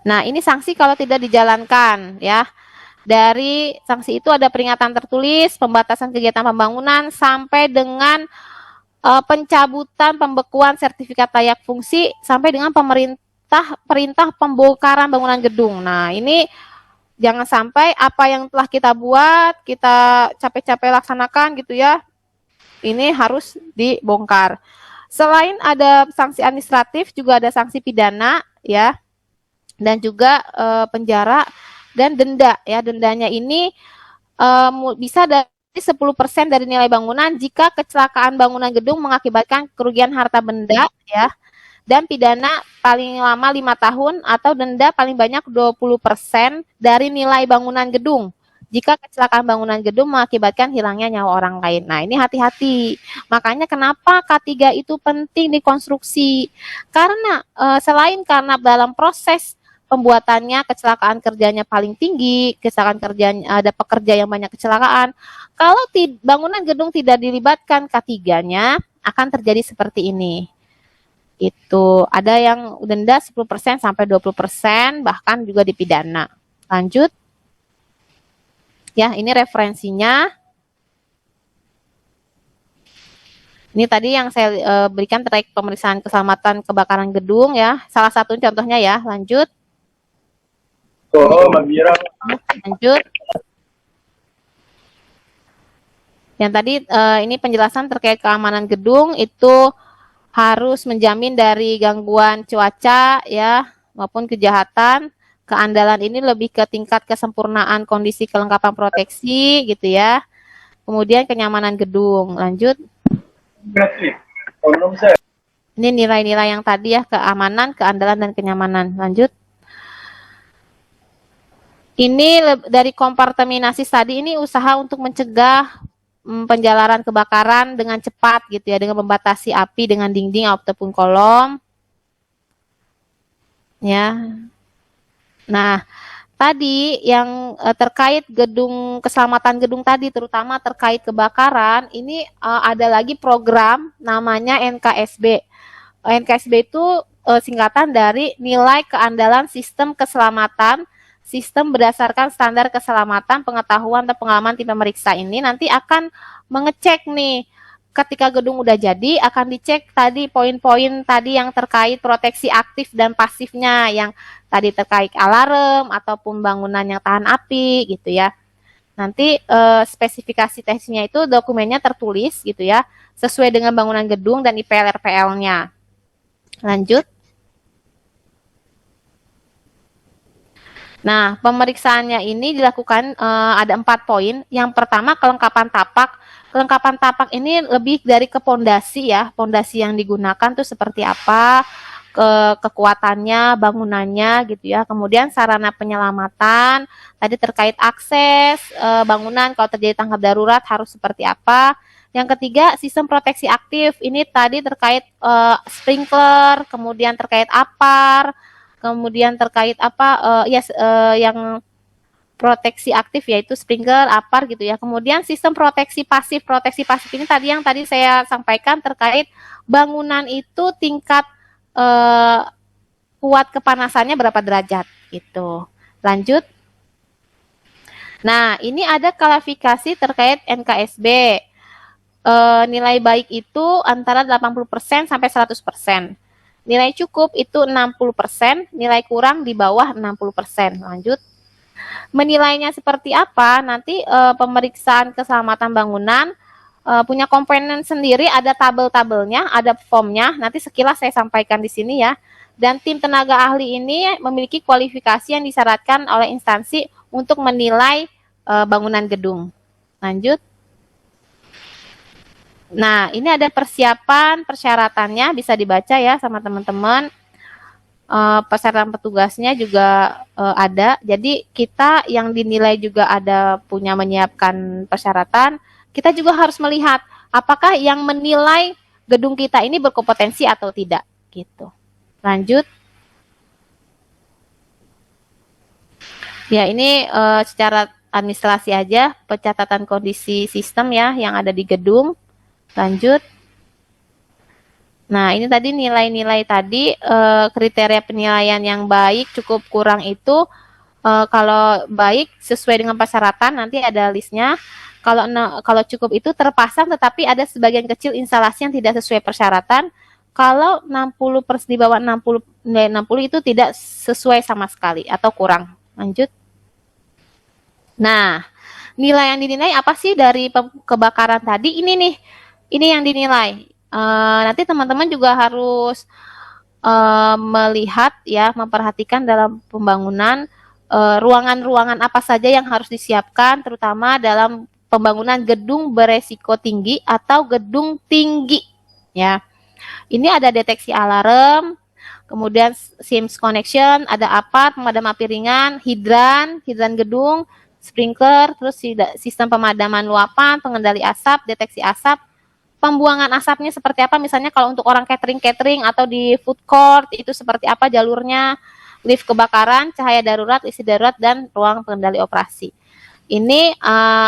Nah, ini sanksi kalau tidak dijalankan ya. Dari sanksi itu ada peringatan tertulis, pembatasan kegiatan pembangunan sampai dengan pencabutan pembekuan sertifikat layak fungsi sampai dengan perintah pembongkaran bangunan gedung. Nah, ini jangan sampai apa yang telah kita buat, kita capek-capek laksanakan gitu ya, ini harus dibongkar. Selain ada sanksi administratif, juga ada sanksi pidana ya, dan juga penjara dan denda ya. Dendanya ini bisa dari 10% dari nilai bangunan jika kecelakaan bangunan gedung mengakibatkan kerugian harta benda ya, dan pidana paling lama 5 tahun atau denda paling banyak 20% dari nilai bangunan gedung jika kecelakaan bangunan gedung mengakibatkan hilangnya nyawa orang lain. Nah, ini hati-hati. Makanya kenapa K3 itu penting dikonstruksi. Karena selain karena dalam proses pembuatannya kecelakaan kerjanya paling tinggi, kecelakaan kerjanya ada pekerja yang banyak kecelakaan. Kalau bangunan gedung tidak dilibatkan K3-nya akan terjadi seperti ini. Itu ada yang denda 10% sampai 20%, bahkan juga dipidana. Lanjut. Ya, ini referensinya. Ini tadi yang saya berikan terkait pemeriksaan keselamatan kebakaran gedung ya. Salah satu contohnya ya. Lanjut. Lanjut. Yang tadi ini penjelasan terkait keamanan gedung itu harus menjamin dari gangguan cuaca ya maupun kejahatan. Keandalan ini lebih ke tingkat kesempurnaan kondisi kelengkapan proteksi gitu ya. Kemudian kenyamanan gedung. Lanjut. Ini nilai-nilai yang tadi ya, keamanan, keandalan, dan kenyamanan. Lanjut. Ini dari komparteminasi tadi, ini usaha untuk mencegah penjalaran kebakaran dengan cepat gitu ya, dengan membatasi api dengan dinding ataupun kolom. Ya. Nah, tadi yang terkait gedung, keselamatan gedung tadi, terutama terkait kebakaran, ini ada lagi program namanya NKSB. NKSB itu singkatan dari Nilai Keandalan Sistem Keselamatan, sistem berdasarkan standar keselamatan, pengetahuan, dan pengalaman tim pemeriksa ini nanti akan mengecek nih, ketika gedung udah jadi, akan dicek tadi poin-poin tadi yang terkait proteksi aktif dan pasifnya, yang tadi terkait alarm ataupun bangunan yang tahan api gitu ya. Nanti spesifikasi teknisnya itu dokumennya tertulis gitu ya, sesuai dengan bangunan gedung dan IPL-RPL-nya. Lanjut. Nah, pemeriksaannya ini dilakukan ada 4 poin. Yang pertama, kelengkapan tapak. Kelengkapan tapak ini lebih dari ke pondasi ya. Pondasi yang digunakan tuh seperti apa, kekuatannya, bangunannya gitu ya. Kemudian sarana penyelamatan, tadi terkait akses bangunan kalau terjadi tanggap darurat harus seperti apa. Yang ketiga, sistem proteksi aktif. Ini tadi terkait sprinkler, kemudian terkait APAR, kemudian terkait apa yang proteksi aktif yaitu sprinkler, APAR gitu ya. Kemudian sistem proteksi pasif. Proteksi pasif ini tadi yang tadi saya sampaikan terkait bangunan itu tingkat kuat kepanasannya berapa derajat gitu. Lanjut. Nah, ini ada klasifikasi terkait NKSB. Nilai baik itu antara 80% sampai 100%. Nilai cukup itu 60%, nilai kurang di bawah 60%. Lanjut. Menilainya seperti apa? Nanti pemeriksaan keselamatan bangunan punya komponen sendiri, ada tabel-tabelnya, ada formnya. Nanti sekilas saya sampaikan di sini ya. Dan tim tenaga ahli ini memiliki kualifikasi yang disyaratkan oleh instansi untuk menilai bangunan gedung. Lanjut. Nah, ini ada persiapan persyaratannya, bisa dibaca ya sama teman-teman. Persyaratan petugasnya juga ada. Jadi kita yang dinilai juga ada punya menyiapkan persyaratan. Kita juga harus melihat apakah yang menilai gedung kita ini berkompetensi atau tidak gitu. Lanjut. Ya, ini secara administrasi aja pencatatan kondisi sistem ya yang ada di gedung. Lanjut. Nah, ini tadi nilai-nilai tadi, kriteria penilaian yang baik, cukup, kurang itu, kalau baik sesuai dengan persyaratan, nanti ada listnya. Kalau cukup itu terpasang, tetapi ada sebagian kecil instalasi yang tidak sesuai persyaratan. Kalau 60% di bawah 60, nilai 60 itu tidak sesuai sama sekali atau kurang. Lanjut. Nah, nilai yang dinilai apa sih dari kebakaran tadi? Ini nih. Ini yang dinilai. Nanti teman-teman juga harus melihat ya, memperhatikan dalam pembangunan ruangan-ruangan apa saja yang harus disiapkan, terutama dalam pembangunan gedung beresiko tinggi atau gedung tinggi. Ya, ini ada deteksi alarm, kemudian SIMS connection, ada APAT, pemadam api ringan, hidran gedung, sprinkler, terus sistem pemadaman luapan, pengendali asap, deteksi asap. Pembuangan asapnya seperti apa, misalnya kalau untuk orang catering atau di food court itu seperti apa jalurnya, lift kebakaran, cahaya darurat, listrik darurat, dan ruang pengendali operasi. Ini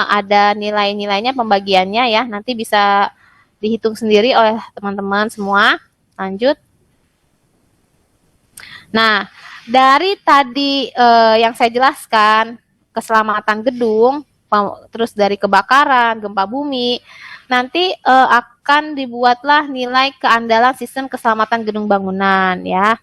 ada nilai-nilainya, pembagiannya ya, nanti bisa dihitung sendiri oleh teman-teman semua. Lanjut. Nah, dari tadi yang saya jelaskan, keselamatan gedung, terus dari kebakaran, gempa bumi, nanti akan dibuatlah nilai keandalan sistem keselamatan gedung bangunan ya.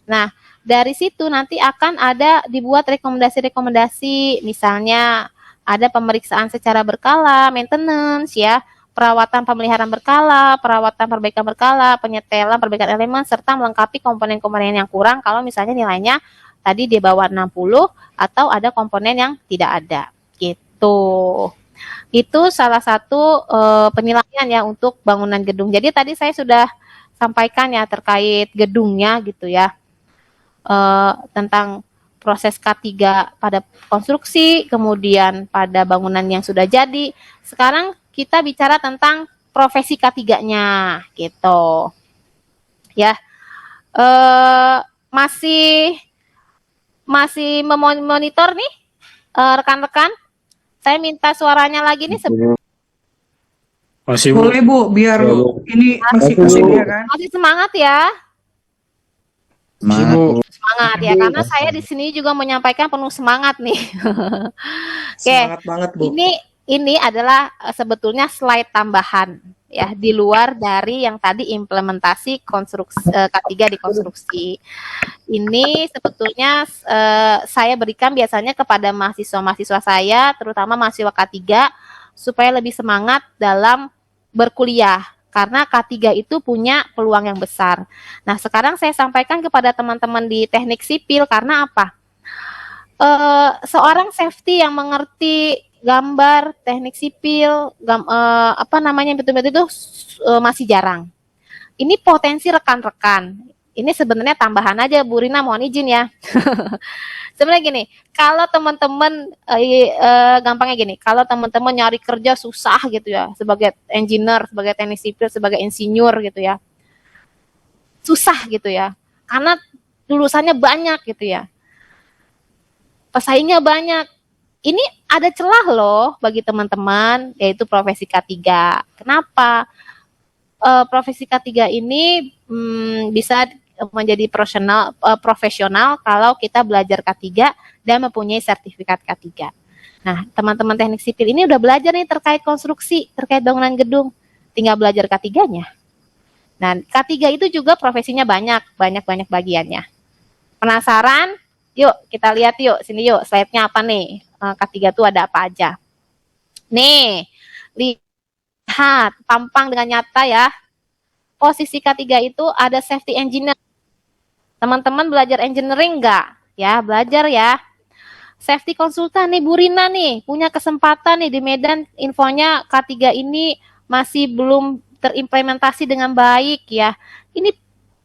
Nah, dari situ nanti akan ada dibuat rekomendasi-rekomendasi, misalnya ada pemeriksaan secara berkala, maintenance ya, perawatan pemeliharaan berkala, perawatan perbaikan berkala, penyetelan, perbaikan elemen, serta melengkapi komponen-komponen yang kurang kalau misalnya nilainya tadi di bawah 60 atau ada komponen yang tidak ada. Gitu. Itu salah satu penilaian ya untuk bangunan gedung. Jadi tadi saya sudah sampaikan ya terkait gedungnya gitu ya. Tentang proses K3 pada konstruksi, kemudian pada bangunan yang sudah jadi. Sekarang kita bicara tentang profesi K3-nya gitu. Ya. Masih memonitor nih rekan-rekan. Saya minta suaranya lagi nih. Masih Bu. Boleh Bu, biar Ya, Bu. ini masih kasih ya kan. Masih semangat ya. Semangat, Bu. Bu. Semangat ya, karena saya di sini juga menyampaikan penuh semangat nih. Oke, Semangat banget Bu. ini adalah sebetulnya slide tambahan ya di luar dari yang tadi implementasi konstruksi K3 di konstruksi. Ini sebetulnya saya berikan biasanya kepada mahasiswa-mahasiswa saya, terutama mahasiswa K3 supaya lebih semangat dalam berkuliah. Karena K3 itu punya peluang yang besar. Nah, sekarang saya sampaikan kepada teman-teman di teknik sipil karena apa? Seorang safety yang mengerti gambar teknik sipil, betul-betul itu masih jarang. Ini potensi rekan-rekan. Ini sebenarnya tambahan aja, Bu Rina, mohon izin ya. Sebenarnya gini, kalau teman-teman gampangnya gini, kalau teman-teman nyari kerja susah gitu ya, sebagai engineer, sebagai teknik sipil, sebagai insinyur gitu ya, susah gitu ya, karena lulusannya banyak gitu ya, pesaingnya banyak. Ini ada celah loh bagi teman-teman, yaitu profesi K3. Kenapa? Profesi K3 ini bisa menjadi profesional kalau kita belajar K3 dan mempunyai sertifikat K3. Nah, teman-teman teknik sipil ini udah belajar nih terkait konstruksi, terkait bangunan gedung. Tinggal belajar K3-nya. Nah, K3 itu juga profesinya banyak bagiannya. Penasaran? Yuk, kita lihat yuk. Sini yuk, slide-nya apa nih? K3 itu ada apa aja? Nih, lihat, tampang dengan nyata ya. Posisi K3 itu ada safety engineer. Teman-teman belajar engineering enggak? Ya, belajar ya. Safety konsultan nih Bu Rina nih, punya kesempatan nih di Medan, infonya K3 ini masih belum terimplementasi dengan baik ya. Ini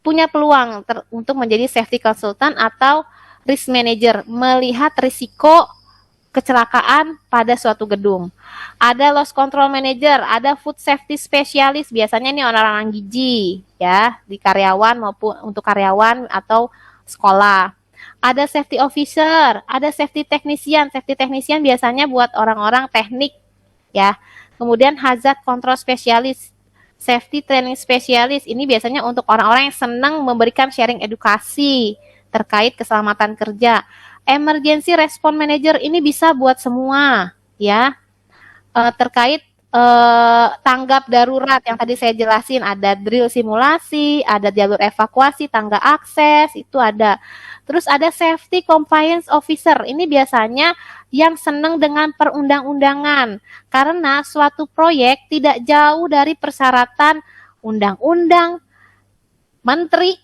punya peluang untuk menjadi safety konsultan atau risk manager, melihat risiko kecelakaan pada suatu gedung. Ada loss control manager, ada food safety specialist, biasanya ini orang-orang gizi ya, di karyawan maupun untuk karyawan atau sekolah. Ada safety officer, ada safety technician. Safety technician biasanya buat orang-orang teknik ya. Kemudian hazard control specialist, safety training specialist, ini biasanya untuk orang-orang yang senang memberikan sharing edukasi terkait keselamatan kerja. Emergency response manager ini bisa buat semua ya, terkait tanggap darurat yang tadi saya jelasin, ada drill simulasi, ada jalur evakuasi, tangga akses, itu ada. Terus ada safety compliance officer, ini biasanya yang senang dengan perundang-undangan, karena suatu proyek tidak jauh dari persyaratan undang-undang, menteri,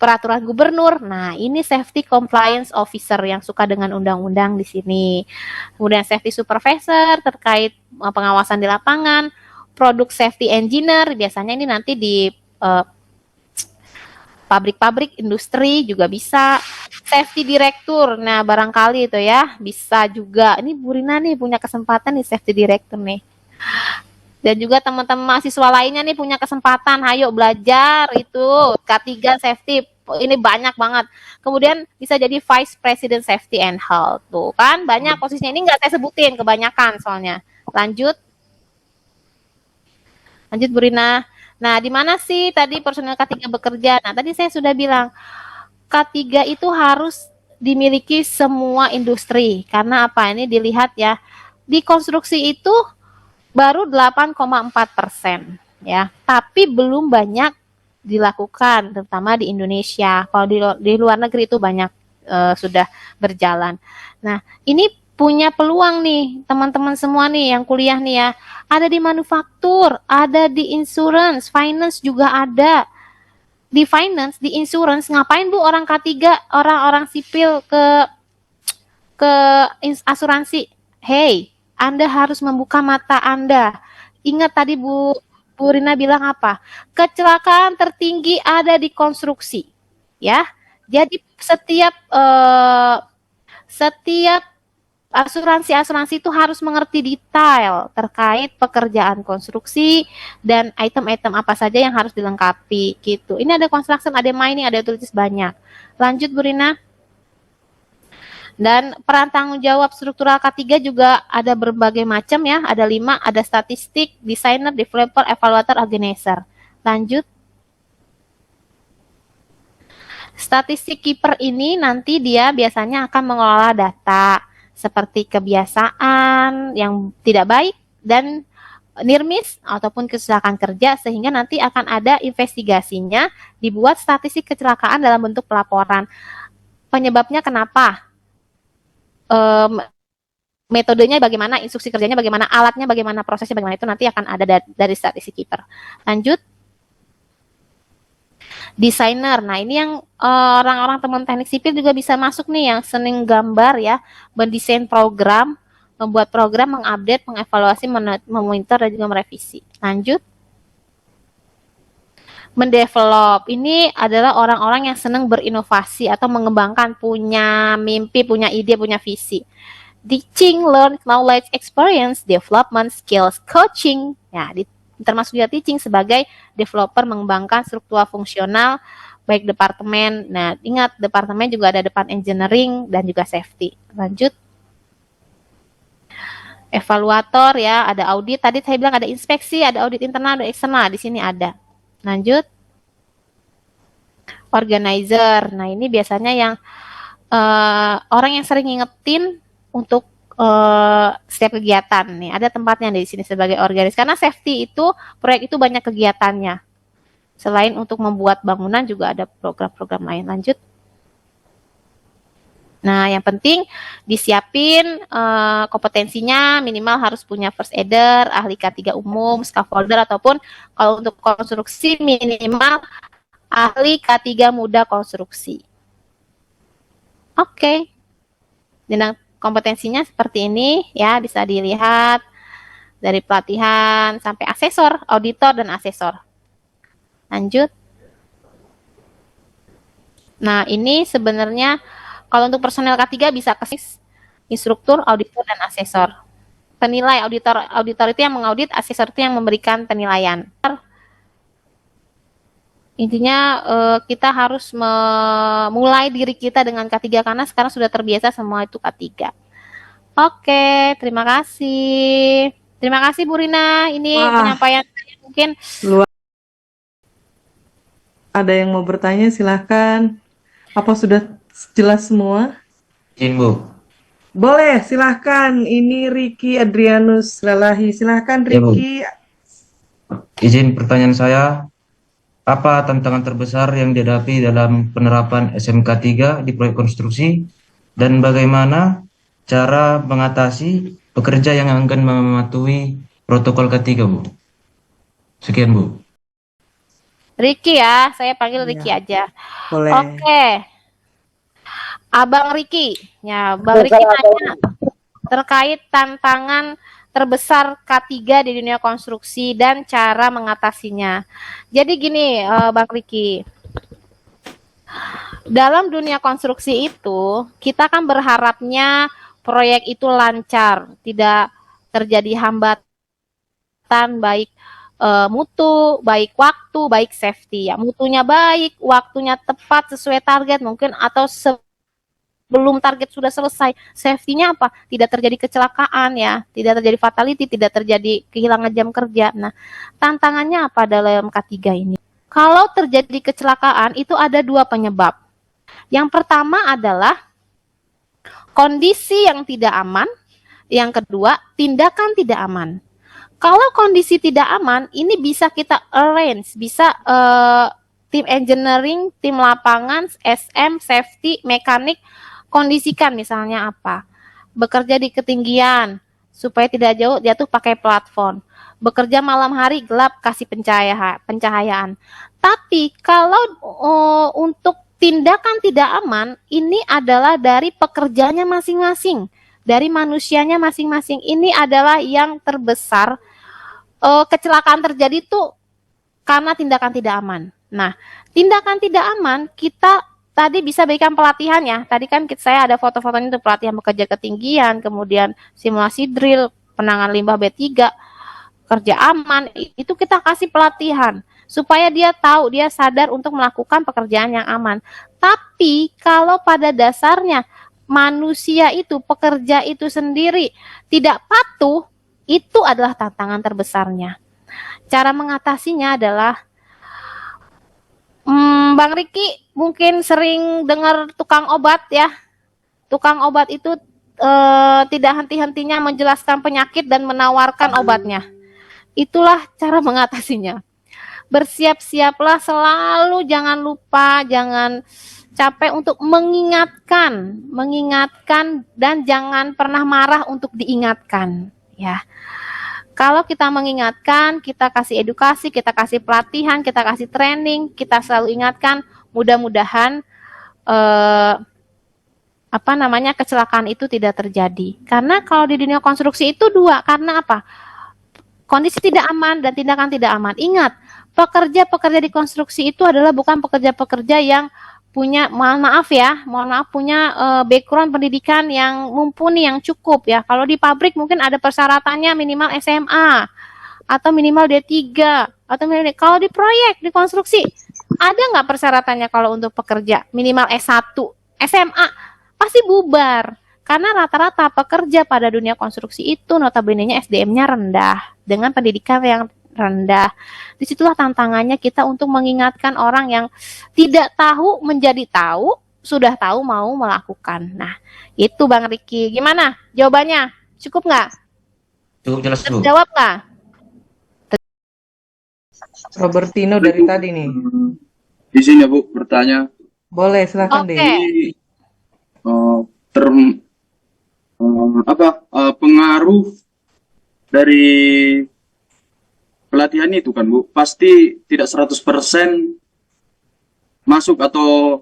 peraturan gubernur. Nah, ini safety compliance officer yang suka dengan undang-undang di sini. Kemudian safety supervisor terkait pengawasan di lapangan, product safety engineer, biasanya ini nanti di pabrik-pabrik industri juga bisa. Safety director, nah barangkali itu ya, bisa juga. Ini Bu Rina nih punya kesempatan nih safety director nih. Dan juga teman-teman mahasiswa lainnya nih punya kesempatan, ayo belajar itu K3 safety, ini banyak banget. Kemudian bisa jadi Vice President Safety and Health, tuh kan banyak posisinya, ini nggak saya sebutin kebanyakan soalnya. Lanjut Bu Rina. Nah, di mana sih tadi personel K3 bekerja? Nah, tadi saya sudah bilang K3 itu harus dimiliki semua industri, karena apa? Ini dilihat ya, di konstruksi itu baru 8,4% ya, tapi belum banyak dilakukan, terutama di Indonesia. Kalau di luar negeri itu banyak sudah berjalan. Nah, ini punya peluang nih, teman-teman semua nih yang kuliah nih ya. Ada di manufaktur, ada di insurance, finance juga ada. Di finance, di insurance, ngapain Bu orang K3, orang-orang sipil ke asuransi? Hey, Anda harus membuka mata Anda. Ingat tadi Bu Rina bilang apa? Kecelakaan tertinggi ada di konstruksi, ya. Jadi setiap asuransi itu harus mengerti detail terkait pekerjaan konstruksi dan item-item apa saja yang harus dilengkapi gitu. Ini ada construction, ada mining, ada utilities banyak. Lanjut Bu Rina. Dan peran tanggung jawab struktural K3 juga ada berbagai macam ya, ada 5, ada statistik, designer, developer, evaluator, organizer. Lanjut. Statistik keeper ini nanti dia biasanya akan mengelola data seperti kebiasaan yang tidak baik dan near miss ataupun kecelakaan kerja, sehingga nanti akan ada investigasinya, dibuat statistik kecelakaan dalam bentuk pelaporan. Penyebabnya kenapa? Metodenya bagaimana, instruksi kerjanya bagaimana, alatnya bagaimana, prosesnya bagaimana, itu nanti akan ada dari statistik keeper. Lanjut. Desainer. Nah, ini yang orang-orang teman teknik sipil juga bisa masuk nih, yang seneng gambar ya, mendesain program, membuat program, mengupdate, mengevaluasi, memonitor, dan juga merevisi. Lanjut. Mendevelop. Ini adalah orang-orang yang senang berinovasi atau mengembangkan, punya mimpi, punya ide, punya visi. Teaching, learn, knowledge, experience, development, skills, coaching. Ya, termasuk juga teaching sebagai developer, mengembangkan struktur fungsional baik departemen. Nah, ingat departemen juga ada depan engineering dan juga safety. Lanjut. Evaluator ya, ada audit. Tadi saya bilang ada inspeksi, ada audit internal, ada eksternal. Di sini ada. Lanjut. Organizer. Nah, ini biasanya yang orang yang sering ngingetin untuk setiap kegiatan nih, ada tempatnya di sini sebagai organis, karena safety itu proyek itu banyak kegiatannya. Selain untuk membuat bangunan juga ada program-program lain. Lanjut. Nah, yang penting disiapin kompetensinya, minimal harus punya first aider, ahli K3 umum, scaffolder, ataupun kalau untuk konstruksi minimal ahli K3 muda konstruksi. Oke. Dan kompetensinya seperti ini ya, bisa dilihat dari pelatihan sampai asesor, auditor, dan asesor. Lanjut. Nah, ini sebenarnya kalau untuk personel K3 bisa ke instruktur, auditor, dan asesor. Penilai, auditor itu yang mengaudit, asesor itu yang memberikan penilaian. Intinya kita harus memulai diri kita dengan K3 karena sekarang sudah terbiasa semua itu K3. Oke, terima kasih. Terima kasih Bu Rina. Ini penyampaian saya mungkin. Ada yang mau bertanya silahkan. Apa sudah jelas semua? Izin Bu. Boleh, silahkan. Ini Ricky Adrianus Lalahi. Silahkan Ya, Bu. Ricky. Izin pertanyaan saya, apa tantangan terbesar yang dihadapi dalam penerapan SMK 3 di proyek konstruksi, dan bagaimana cara mengatasi pekerja yang enggan mematuhi protokol K3, Bu? Sekian, Bu. Ricky ya, saya panggil Ricky aja. Boleh. Oke. Abang Ricky. Ya, Bang Ricky nanya terkait tantangan terbesar K3 di dunia konstruksi dan cara mengatasinya. Jadi gini, Bang Ricky. Dalam dunia konstruksi itu, kita kan berharapnya proyek itu lancar, tidak terjadi hambatan baik mutu, baik waktu, baik safety. Ya, mutunya baik, waktunya tepat sesuai target mungkin, atau belum target sudah selesai. Safety-nya apa? Tidak terjadi kecelakaan ya, tidak terjadi fatality, tidak terjadi kehilangan jam kerja. Nah, tantangannya apa dalam K3 ini? Kalau terjadi kecelakaan itu ada 2 penyebab. Yang pertama adalah kondisi yang tidak aman, yang kedua tindakan tidak aman. Kalau kondisi tidak aman, ini bisa kita arrange, bisa tim engineering, tim lapangan, SM, safety, mekanik, kondisikan misalnya apa? bekerja di ketinggian supaya tidak jatuh pakai platform. Bekerja malam hari gelap kasih pencahayaan. Tapi kalau untuk tindakan tidak aman, ini adalah dari pekerjanya masing-masing, dari manusianya masing-masing. Ini adalah yang terbesar. Kecelakaan terjadi tuh karena tindakan tidak aman. Nah, tindakan tidak aman kita tadi bisa berikan pelatihan ya. Tadi kan saya ada foto-fotonya untuk pelatihan bekerja ketinggian, kemudian simulasi drill, penanganan limbah B3, kerja aman, itu kita kasih pelatihan supaya dia tahu, dia sadar untuk melakukan pekerjaan yang aman. Tapi kalau pada dasarnya manusia itu, pekerja itu sendiri tidak patuh, itu adalah tantangan terbesarnya. Cara mengatasinya adalah Bang Riki mungkin sering dengar tukang obat ya. Tukang obat itu tidak henti-hentinya menjelaskan penyakit dan menawarkan obatnya. Itulah cara mengatasinya. Bersiap-siaplah selalu, jangan lupa, jangan capek untuk mengingatkan dan jangan pernah marah untuk diingatkan ya. Kalau kita mengingatkan, kita kasih edukasi, kita kasih pelatihan, kita kasih training, kita selalu ingatkan, mudah-mudahan kecelakaan itu tidak terjadi. Karena kalau di dunia konstruksi itu dua, karena apa? Kondisi tidak aman dan tindakan tidak aman. Ingat, pekerja-pekerja di konstruksi itu adalah bukan pekerja-pekerja yang punya, mohon maaf, punya background pendidikan yang mumpuni, yang cukup ya. Kalau di pabrik mungkin ada persyaratannya minimal SMA atau minimal D3 atau minimal. Kalau di proyek, di konstruksi, ada nggak persyaratannya kalau untuk pekerja minimal S1, SMA? Pasti bubar. Karena rata-rata pekerja pada dunia konstruksi itu notabene-nya SDM-nya rendah, dengan pendidikan yang rendah. Disitulah tantangannya kita untuk mengingatkan orang yang tidak tahu menjadi tahu, sudah tahu mau melakukan. Nah, itu Bang Riki. Gimana jawabannya? Cukup nggak? Cukup jelas, Bu. Jawab nggak? Robertino dari tadi nih. Izin ya Bu bertanya. Boleh, silakan Oke. deh. Pengaruh dari pelatihan itu kan Bu, pasti tidak 100% masuk atau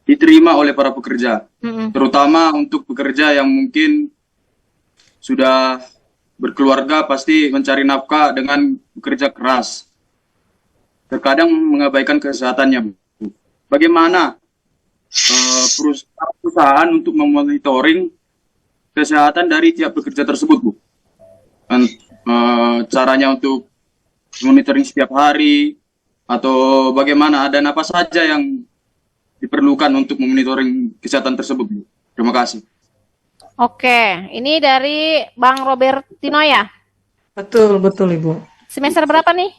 diterima oleh para pekerja. Terutama untuk pekerja yang mungkin sudah berkeluarga, pasti mencari nafkah dengan bekerja keras. Terkadang mengabaikan kesehatannya, Bu. Bagaimana perusahaan untuk memonitoring kesehatan dari tiap pekerja tersebut, Bu? Caranya untuk monitoring setiap hari, atau bagaimana, dan apa saja yang diperlukan untuk memonitoring kesehatan tersebut, Bu? Terima kasih. Oke, ini dari Bang Robertino ya? Betul, Ibu. Semester berapa nih?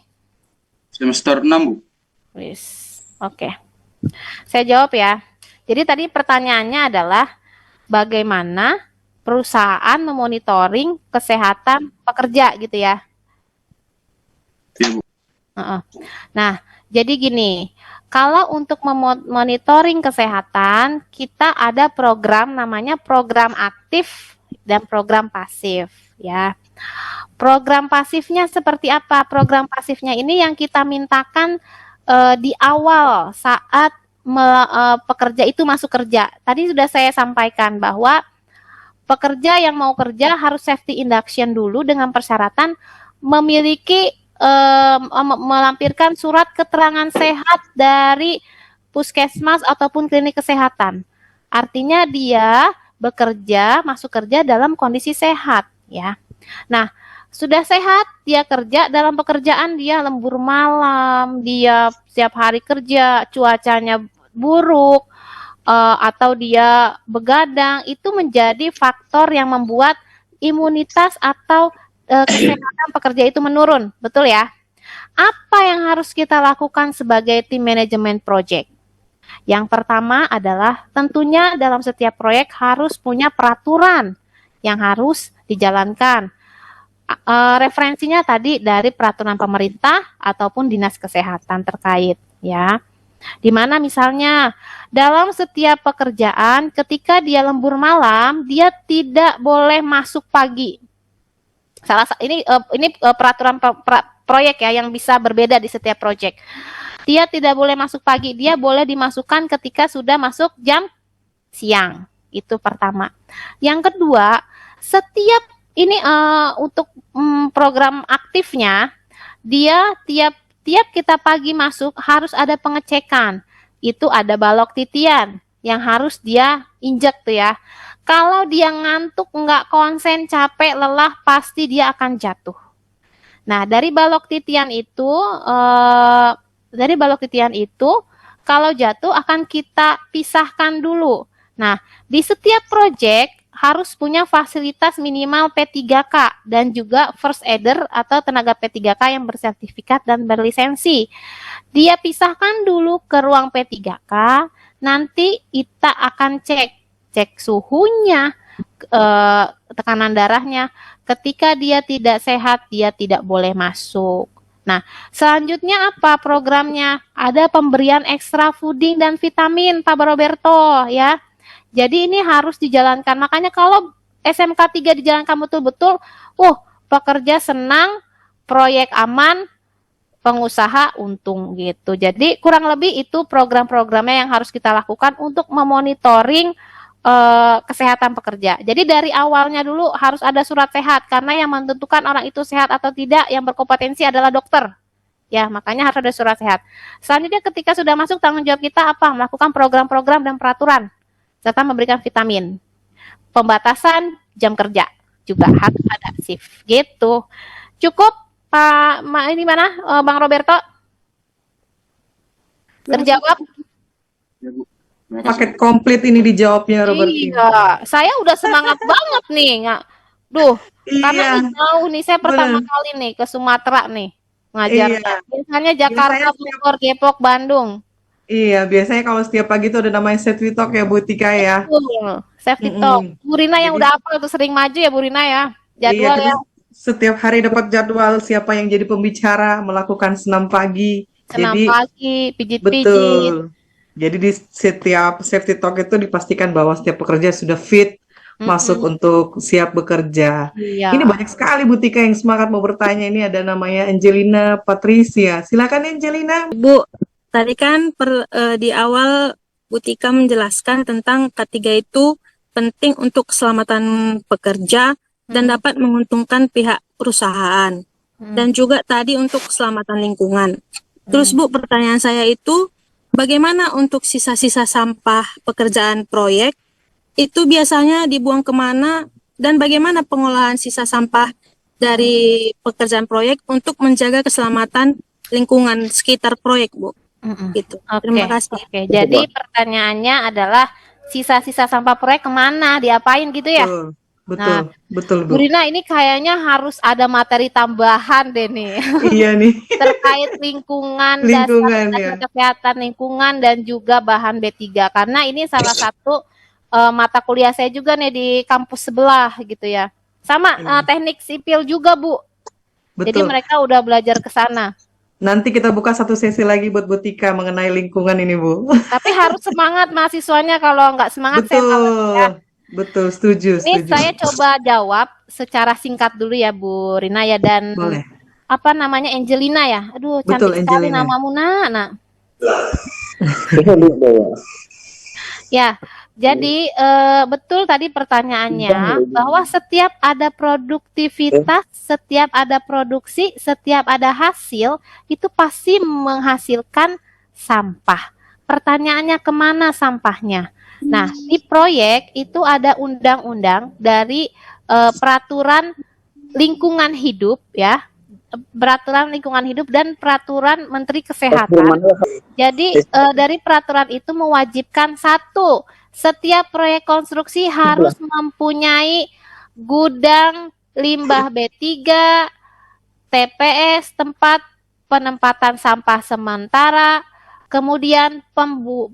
Semester 6, Bu. Wis. Oke. Saya jawab ya. Jadi tadi pertanyaannya adalah bagaimana perusahaan memonitoring kesehatan pekerja gitu ya. Iya, Bu. Nah, jadi gini, kalau untuk memonitoring kesehatan, kita ada program namanya program aktif dan program pasif ya. Program pasifnya seperti apa? Program pasifnya ini yang kita mintakan di awal saat pekerja itu masuk kerja. Tadi sudah saya sampaikan bahwa pekerja yang mau kerja harus safety induction dulu dengan persyaratan memiliki melampirkan surat keterangan sehat dari puskesmas ataupun klinik kesehatan. Artinya dia bekerja, masuk kerja dalam kondisi sehat ya. Nah, sudah sehat, dia kerja dalam pekerjaan, dia lembur malam, dia setiap hari kerja, cuacanya buruk, atau dia begadang, itu menjadi faktor yang membuat imunitas atau kesehatan pekerja itu menurun, betul ya? Apa yang harus kita lakukan sebagai tim manajemen project? Yang pertama adalah tentunya dalam setiap proyek harus punya peraturan yang harus dijalankan. Referensinya tadi dari peraturan pemerintah ataupun dinas kesehatan terkait ya. Di mana misalnya dalam setiap pekerjaan ketika dia lembur malam, dia tidak boleh masuk pagi. Ini peraturan proyek ya yang bisa berbeda di setiap proyek. Dia tidak boleh masuk pagi, dia boleh dimasukkan ketika sudah masuk jam siang. Itu pertama. Yang kedua, setiap ini untuk program aktifnya, dia tiap kita pagi masuk harus ada pengecekan. Itu ada balok titian yang harus dia injek tuh ya. Kalau dia ngantuk, nggak konsen, capek, lelah, pasti dia akan jatuh. Nah, dari balok titian itu, kalau jatuh akan kita pisahkan dulu. Nah, di setiap proyek harus punya fasilitas minimal P3K dan juga first aider atau tenaga P3K yang bersertifikat dan berlisensi. Dia pisahkan dulu ke ruang P3K, nanti kita akan cek suhunya, tekanan darahnya. Ketika dia tidak sehat, dia tidak boleh masuk. Nah, selanjutnya apa programnya? Ada pemberian ekstra fooding dan vitamin, Pak Roberto, ya. Jadi ini harus dijalankan. Makanya kalau SMK 3 dijalankan betul-betul, pekerja senang, proyek aman, pengusaha untung gitu. Jadi kurang lebih itu program-programnya yang harus kita lakukan untuk memonitoring kesehatan pekerja. Jadi dari awalnya dulu harus ada surat sehat, karena yang menentukan orang itu sehat atau tidak yang berkompetensi adalah dokter. Ya, makanya harus ada surat sehat. Selanjutnya ketika sudah masuk, tanggung jawab kita apa? Melakukan program-program dan peraturan serta memberikan vitamin. Pembatasan jam kerja juga harus ada shift gitu. Cukup Pak ini mana Bang Roberto? Terjawab? Ya, Bu. Terima kasih. Paket komplit ini dijawabnya, Robert. Iya, saya udah semangat banget nih. Karena Iya, nih jauh nih, saya pertama bener. kali nih ke Sumatera nih ngajarnya. Iya. Biasanya Jakarta, Bogor, Depok, Bandung. Iya, biasanya kalau setiap pagi itu ada namanya safety talk ya, Bu Tika ya. Betul. Safety talk. Bu Rina yang Jadi, udah hafal tuh sering maju ya Bu Rina ya. iya, Jadwal kita ya. setiap hari dapat jadwal siapa yang jadi pembicara, melakukan senam pagi. Senam Jadi, pagi, pijit-pijit. betul. Jadi di setiap safety talk itu dipastikan bahwa setiap pekerja sudah fit masuk untuk siap bekerja. Iya. Ini banyak sekali Bu Tika yang semangat mau bertanya. Ini ada namanya Angelina Patricia. Silakan Angelina. Bu, tadi kan di awal Bu Tika menjelaskan tentang K3 itu penting untuk keselamatan pekerja dan dapat menguntungkan pihak perusahaan. Dan juga tadi untuk keselamatan lingkungan. Terus Bu, pertanyaan saya itu, bagaimana untuk sisa-sisa sampah pekerjaan proyek? Itu biasanya dibuang kemana? Dan bagaimana pengolahan sisa sampah dari pekerjaan proyek untuk menjaga keselamatan lingkungan sekitar proyek, Bu? Gitu. Terima kasih. Oke. Jadi pertanyaannya adalah sisa-sisa sampah proyek kemana, diapain gitu ya? Betul, Bu Bu. Rina, ini kayaknya harus ada materi tambahan deh nih. Iya nih. Terkait lingkungan, Lingkungan, dasar ya. kesehatan lingkungan dan juga bahan B3. Karena ini salah satu mata kuliah saya juga nih di kampus sebelah gitu ya. Sama teknik sipil juga, Bu. Jadi Betul. mereka udah belajar ke sana. Nanti kita buka satu sesi lagi buat Bu Tika mengenai lingkungan ini, Bu. Tapi harus semangat mahasiswanya, kalau nggak semangat saya males ya. Betul, setuju. Ini saya coba jawab secara singkat dulu ya Bu Rina ya, dan Boleh. apa namanya, Angelina ya. Aduh, Betul, cantik sekali Angelina. namamu, Nak. Ya, jadi betul tadi pertanyaannya bahwa setiap ada produktivitas, setiap ada produksi, setiap ada hasil, itu pasti menghasilkan sampah. Pertanyaannya kemana sampahnya? Nah, di proyek itu ada undang-undang dari peraturan lingkungan hidup ya, peraturan lingkungan hidup dan peraturan Menteri Kesehatan. Jadi dari peraturan itu mewajibkan satu, setiap proyek konstruksi harus mempunyai gudang limbah B3, TPS, tempat penempatan sampah sementara, kemudian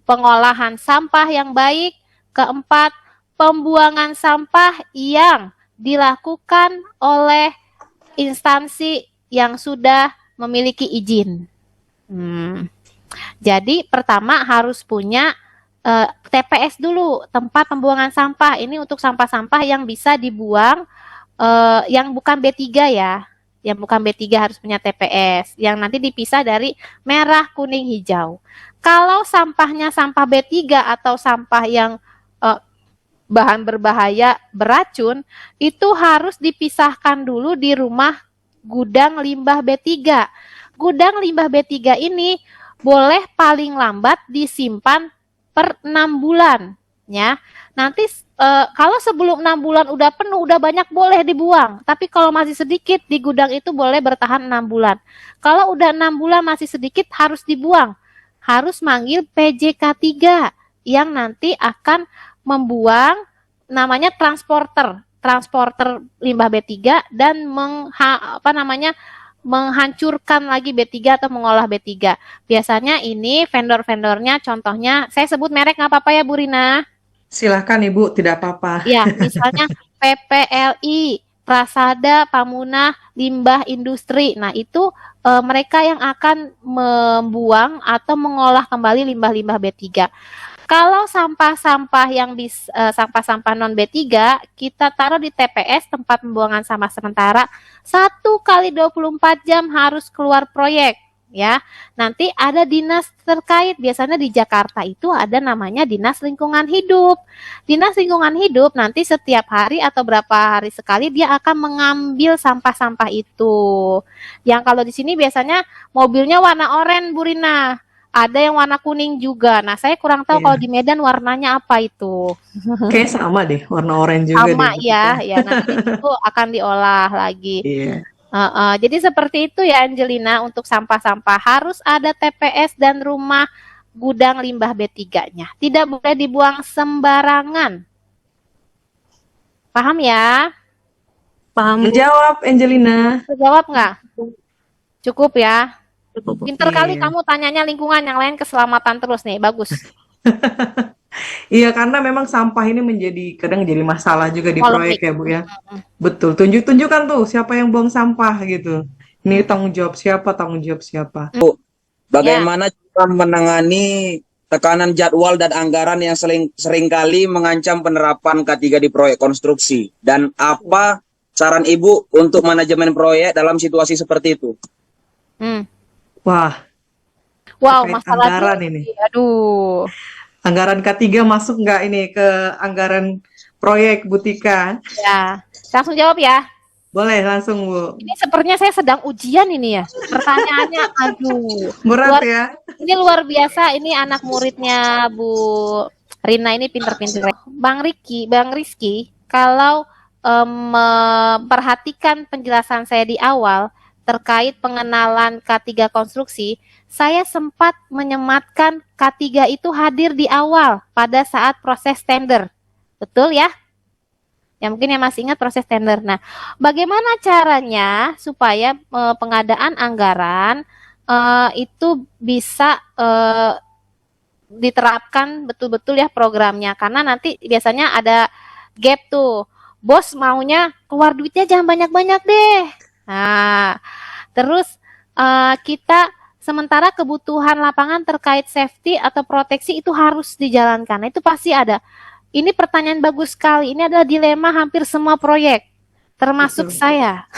pengolahan sampah yang baik, keempat, pembuangan sampah yang dilakukan oleh instansi yang sudah memiliki izin. Jadi pertama harus punya TPS dulu, tempat pembuangan sampah. Ini untuk sampah-sampah yang bisa dibuang yang bukan B3 ya. Yang bukan B3 harus punya TPS yang nanti dipisah dari merah, kuning, hijau. Kalau sampahnya sampah B3 atau sampah yang bahan berbahaya, beracun, itu harus dipisahkan dulu di rumah gudang limbah B3. Gudang limbah B3 ini boleh paling lambat disimpan per 6 bulan ya. Nanti kalau sebelum 6 bulan udah penuh, udah banyak, boleh dibuang. Tapi kalau masih sedikit di gudang itu boleh bertahan 6 bulan. Kalau udah 6 bulan masih sedikit harus dibuang. Harus manggil PJK 3 yang nanti akan membuang, namanya transporter limbah B3 dan menghancurkan lagi B3 atau mengolah B3. Biasanya ini vendor-vendornya, contohnya saya sebut merek nggak apa-apa ya Bu Rina? Silahkan Ibu, tidak apa-apa. Ya, misalnya PPLI, Prasada, Pamunah, Limbah Industri. Nah, itu mereka yang akan membuang atau mengolah kembali limbah-limbah B3. Kalau sampah-sampah yang sampah-sampah non B3 kita taruh di TPS, tempat pembuangan sampah sementara, 1 kali 24 jam harus keluar proyek ya. Nanti ada dinas terkait, biasanya di Jakarta itu ada namanya Dinas Lingkungan Hidup. Dinas Lingkungan Hidup nanti setiap hari atau berapa hari sekali dia akan mengambil sampah-sampah itu. Yang kalau di sini biasanya mobilnya warna oranye Bu Rina. Ada yang warna kuning juga. Nah, saya kurang tahu kalau di Medan warnanya apa itu. Kayak sama deh, warna oranye juga Sama deh. ya, ya nanti itu akan diolah lagi. Iya. Jadi seperti itu ya Angelina, untuk sampah-sampah harus ada TPS dan rumah gudang limbah B3-nya. Tidak boleh dibuang sembarangan. Paham ya? Paham. Menjawab Angelina. Terjawab nggak? Cukup ya? Pinter kali Iya. kamu tanyanya lingkungan, yang lain keselamatan terus nih, bagus. Iya, karena memang sampah ini kadang jadi masalah juga di Polemik. proyek ya Bu ya. Betul, tunjukkan tuh siapa yang buang sampah gitu. Ini tanggung jawab siapa. Bagaimana cara menangani tekanan jadwal dan anggaran yang seringkali mengancam penerapan K3 di proyek konstruksi? Dan apa saran Ibu untuk manajemen proyek dalam situasi seperti itu? Wah, Wow, terkait masalah anggaran duit. ini. Aduh. Anggaran K3 masuk nggak ini ke anggaran proyek Bu Tika? Ya, langsung jawab ya. Boleh langsung Bu. Ini sepertinya saya sedang ujian ini ya. Pertanyaannya, aduh. Berat ya. Ini luar biasa. Ini anak muridnya Bu Rina ini pinter-pinter. Bang Rizky, kalau memperhatikan penjelasan saya di awal terkait pengenalan K3 konstruksi, saya sempat menyematkan K3 itu hadir di awal pada saat proses tender. Betul ya? Ya mungkin yang masih ingat proses tender. Nah, bagaimana caranya supaya pengadaan anggaran itu bisa diterapkan betul-betul ya programnya, karena nanti biasanya ada gap tuh. Bos maunya keluar duitnya jangan banyak-banyak deh. Nah, terus kita sementara kebutuhan lapangan terkait safety atau proteksi itu harus dijalankan. Nah, itu pasti ada. Ini pertanyaan bagus sekali. Ini adalah dilema hampir semua proyek, termasuk saya.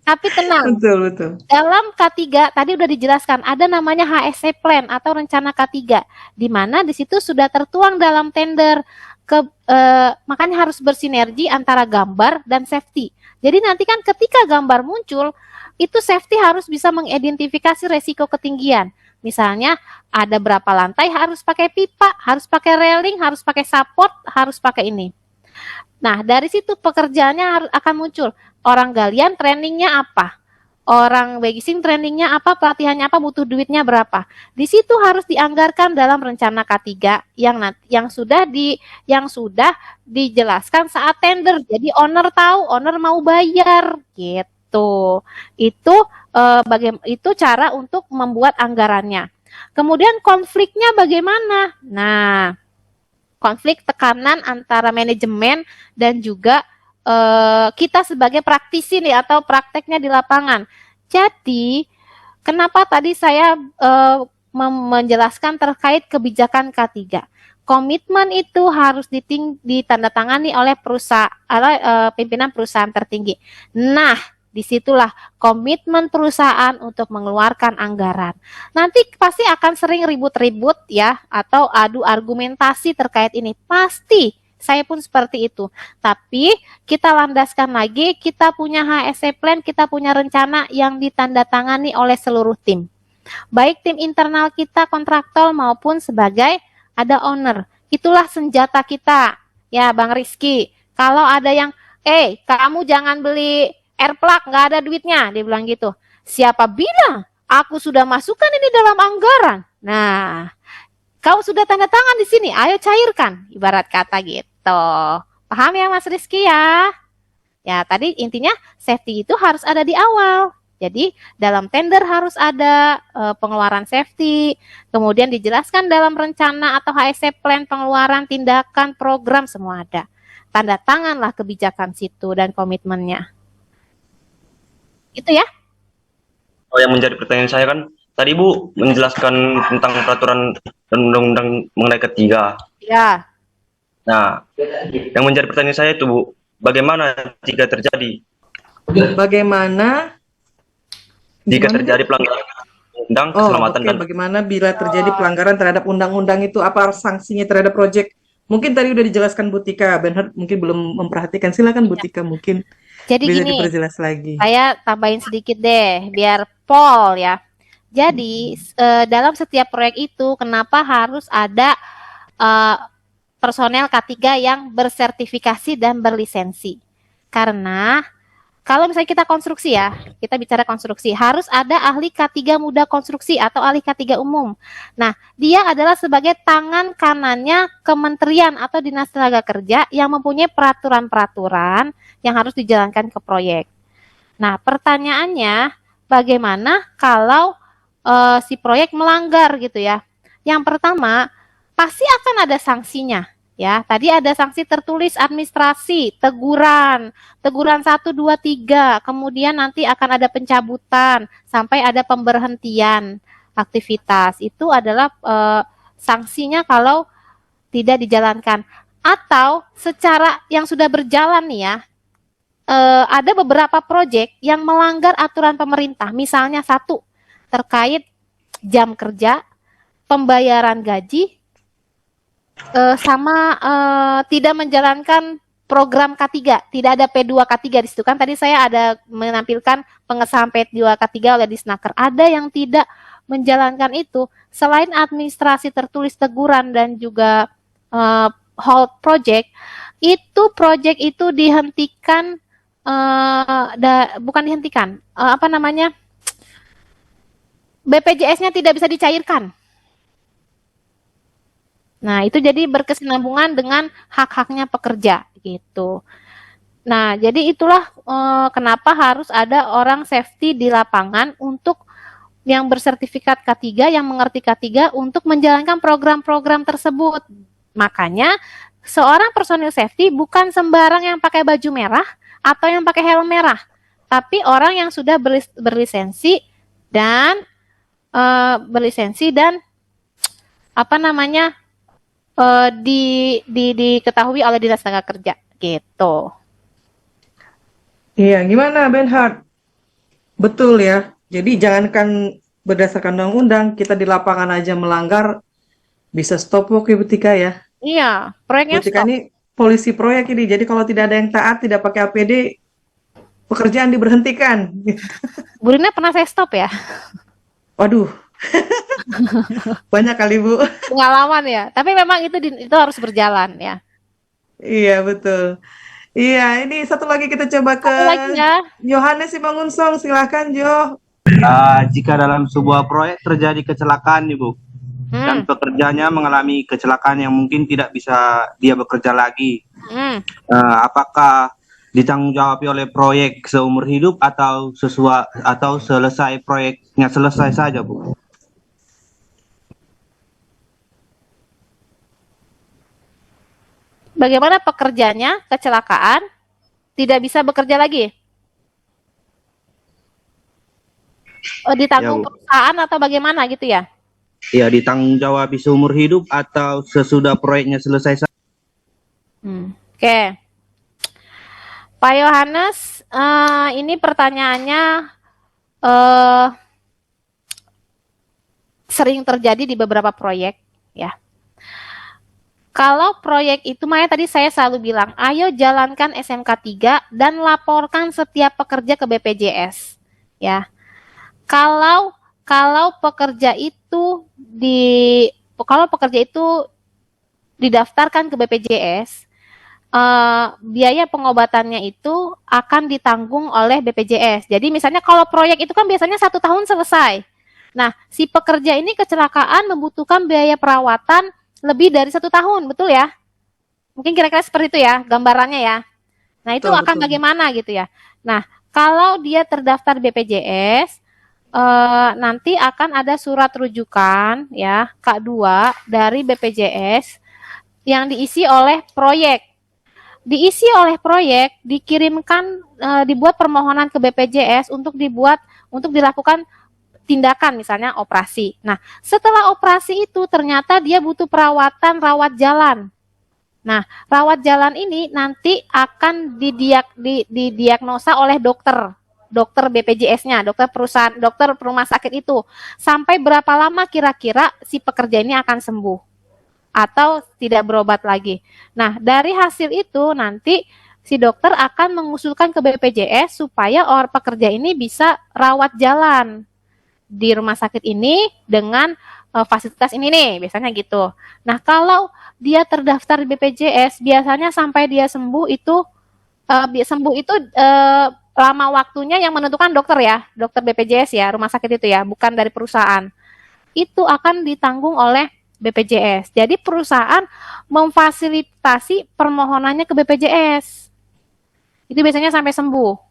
Tapi tenang. Betul. Dalam K3 tadi udah dijelaskan ada namanya HSE Plan atau rencana K3, di mana di situ sudah tertuang dalam tender. Makanya harus bersinergi antara gambar dan safety. Jadi nanti kan ketika gambar muncul, itu safety harus bisa mengidentifikasi resiko ketinggian. Misalnya ada berapa lantai, harus pakai pipa, harus pakai railing, harus pakai support, harus pakai ini. Nah, dari situ pekerjaannya akan muncul. Orang galian trainingnya apa? Orang bagging trainingnya apa? Pelatihannya apa? Butuh duitnya berapa? Di situ harus dianggarkan dalam rencana K3 yang sudah dijelaskan saat tender. Jadi owner tahu, owner mau bayar gitu. Itu cara untuk membuat anggarannya. Kemudian konfliknya bagaimana? Nah, konflik tekanan antara manajemen dan juga kita sebagai praktisi nih atau prakteknya di lapangan. Jadi Kenapa tadi saya menjelaskan terkait kebijakan K3? Komitmen itu harus ditandatangani oleh pimpinan perusahaan tertinggi. Nah, disitulah komitmen perusahaan untuk mengeluarkan anggaran. Nanti pasti akan sering ribut-ribut ya, atau adu argumentasi terkait ini. Pasti, saya pun seperti itu. Tapi kita landaskan lagi, kita punya HSE plan, kita punya rencana yang ditandatangani oleh seluruh tim. Baik tim internal kita, kontraktor, maupun sebagai ada owner. Itulah senjata kita. Ya, Bang Rizky. Kalau ada yang, kamu jangan beli airplug, nggak ada duitnya. Dia bilang gitu. Siapa bilang? Aku sudah masukkan ini dalam anggaran. Nah, kau sudah tanda tangan di sini. Ayo cairkan. Ibarat kata gitu. Paham ya Mas Rizky ya? Ya, tadi intinya safety itu harus ada di awal. Jadi dalam tender harus ada pengeluaran safety, kemudian dijelaskan dalam rencana atau HSE plan pengeluaran, tindakan, program semua ada. Tanda tanganlah kebijakan situ dan komitmennya. Itu ya. Oh, yang menjadi pertanyaan saya kan, tadi Bu menjelaskan tentang peraturan dan undang-undang mengenai K3. Ya. Nah, yang menjadi pertanyaan saya itu Bu, bagaimana jika terjadi? Bagaimana Jika terjadi pelanggaran undang keselamatan dan bagaimana bila terjadi pelanggaran terhadap undang-undang itu, apa sanksinya terhadap proyek? Mungkin tadi udah dijelaskan Bu Tika, Bernhard mungkin belum memperhatikan. Silakan Bu Tika, mungkin Jadi bisa gini, diperjelas lagi. saya tambahin sedikit deh, biar Paul ya. Jadi dalam setiap proyek itu, kenapa harus ada personel K3 yang bersertifikasi dan berlisensi? Karena kalau misalnya kita konstruksi ya, kita bicara konstruksi, harus ada ahli K3 muda konstruksi atau ahli K3 umum. Nah, dia adalah sebagai tangan kanannya kementerian atau dinas tenaga kerja yang mempunyai peraturan-peraturan yang harus dijalankan ke proyek. Nah, pertanyaannya, bagaimana kalau si proyek melanggar gitu ya? Yang pertama, pasti akan ada sanksinya. Ya, tadi ada sanksi tertulis administrasi, teguran 1, 2, 3, kemudian nanti akan ada pencabutan, sampai ada pemberhentian aktivitas. Itu adalah sanksinya kalau tidak dijalankan. Atau secara yang sudah berjalan nih ya, ada beberapa proyek yang melanggar aturan pemerintah. Misalnya satu, terkait jam kerja, pembayaran gaji, sama tidak menjalankan program K3, tidak ada P2 K3 di situ kan. Tadi saya ada menampilkan pengesahan P2 K3 oleh Disnaker. Ada yang tidak menjalankan itu, selain administrasi tertulis teguran dan juga hold project, itu dihentikan, bukan dihentikan, BPJS-nya tidak bisa dicairkan. Nah, itu jadi berkesinambungan dengan hak-haknya pekerja gitu. Nah, jadi itulah kenapa harus ada orang safety di lapangan untuk yang bersertifikat K3, yang mengerti K3 untuk menjalankan program-program tersebut. Makanya seorang personil safety bukan sembarang yang pakai baju merah atau yang pakai helm merah, tapi orang yang sudah berlisensi dan diketahui oleh Dinas Tenaga Kerja gitu. Iya, gimana Bernhard? Betul ya. Jadi jangankan berdasarkan undang-undang, kita di lapangan aja melanggar, bisa stop work ya Bu Tika ya. Iya, proyeknya Bu Tika stop. ini polisi proyek ini, jadi kalau tidak ada yang taat, tidak pakai APD, pekerjaan diberhentikan. Bu Rina pernah saya stop ya? Waduh, banyak kali Bu. Pengalaman ya. Tapi memang itu harus berjalan ya. Iya betul. Iya, ini satu lagi kita coba ke Satu lagi ya. Yohanes Simangunsong, silahkan Jo. Jika dalam sebuah proyek terjadi kecelakaan nih Bu, dan pekerjanya mengalami kecelakaan yang mungkin tidak bisa dia bekerja lagi, apakah ditanggung jawabi oleh proyek seumur hidup atau selesai proyeknya selesai saja Bu? Bagaimana pekerjanya kecelakaan tidak bisa bekerja lagi? Ditanggung Ya, Bu. perusahaan atau bagaimana gitu ya? Ya, ditanggung jawab seumur hidup atau sesudah proyeknya selesai. Oke. Pak Yohanes, ini pertanyaannya eh, sering terjadi di beberapa proyek, ya. Kalau proyek itu, makanya tadi saya selalu bilang, ayo jalankan SMK 3 dan laporkan setiap pekerja ke BPJS, ya. Kalau pekerja itu didaftarkan ke BPJS, biaya pengobatannya itu akan ditanggung oleh BPJS. Jadi misalnya kalau proyek itu kan biasanya 1 tahun selesai. Nah, si pekerja ini kecelakaan membutuhkan biaya perawatan lebih dari 1 tahun, betul ya? Mungkin kira-kira seperti itu ya, gambarannya ya. Nah, itu Betul, akan betul. bagaimana gitu ya. Nah, kalau dia terdaftar BPJS, nanti akan ada surat rujukan ya, K2 dari BPJS yang diisi oleh proyek. Diisi oleh proyek, dikirimkan, dibuat permohonan ke BPJS untuk dilakukan tindakan, misalnya operasi. Nah, setelah operasi itu ternyata dia butuh perawatan rawat jalan. Nah, rawat jalan ini nanti akan didiagnosa oleh dokter BPJS-nya, dokter rumah sakit itu. Sampai berapa lama kira-kira si pekerja ini akan sembuh atau tidak berobat lagi. Nah, dari hasil itu nanti si dokter akan mengusulkan ke BPJS supaya pekerja ini bisa rawat jalan di rumah sakit ini dengan fasilitas ini nih, biasanya gitu. Nah, kalau dia terdaftar di BPJS, biasanya sampai dia sembuh itu lama waktunya yang menentukan dokter ya, dokter BPJS ya, rumah sakit itu ya, bukan dari perusahaan. Itu akan ditanggung oleh BPJS. Jadi perusahaan memfasilitasi permohonannya ke BPJS. Itu biasanya sampai sembuh.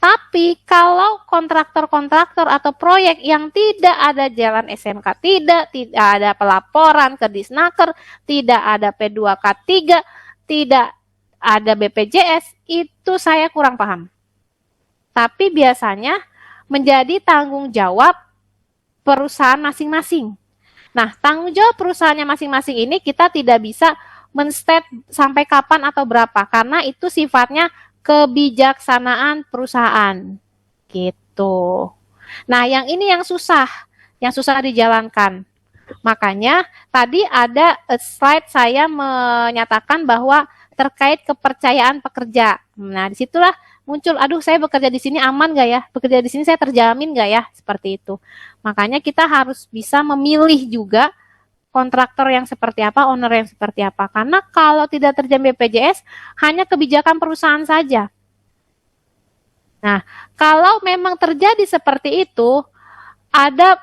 Tapi kalau kontraktor-kontraktor atau proyek yang tidak ada jalan SMK, tidak ada pelaporan ke Disnaker, tidak ada P2K3, tidak ada BPJS, itu saya kurang paham. Tapi biasanya menjadi tanggung jawab perusahaan masing-masing. Nah, tanggung jawab perusahaannya masing-masing ini kita tidak bisa men-state sampai kapan atau berapa, karena itu sifatnya kebijaksanaan perusahaan gitu. Nah, yang ini yang susah dijalankan. Makanya tadi ada slide saya menyatakan bahwa terkait kepercayaan pekerja. Nah, disitulah muncul, aduh saya bekerja di sini aman nggak ya? Bekerja di sini saya terjamin nggak ya? Seperti itu. Makanya kita harus bisa memilih juga kontraktor yang seperti apa, owner yang seperti apa. Karena kalau tidak terjamin BPJS, hanya kebijakan perusahaan saja. Nah, kalau memang terjadi seperti itu, ada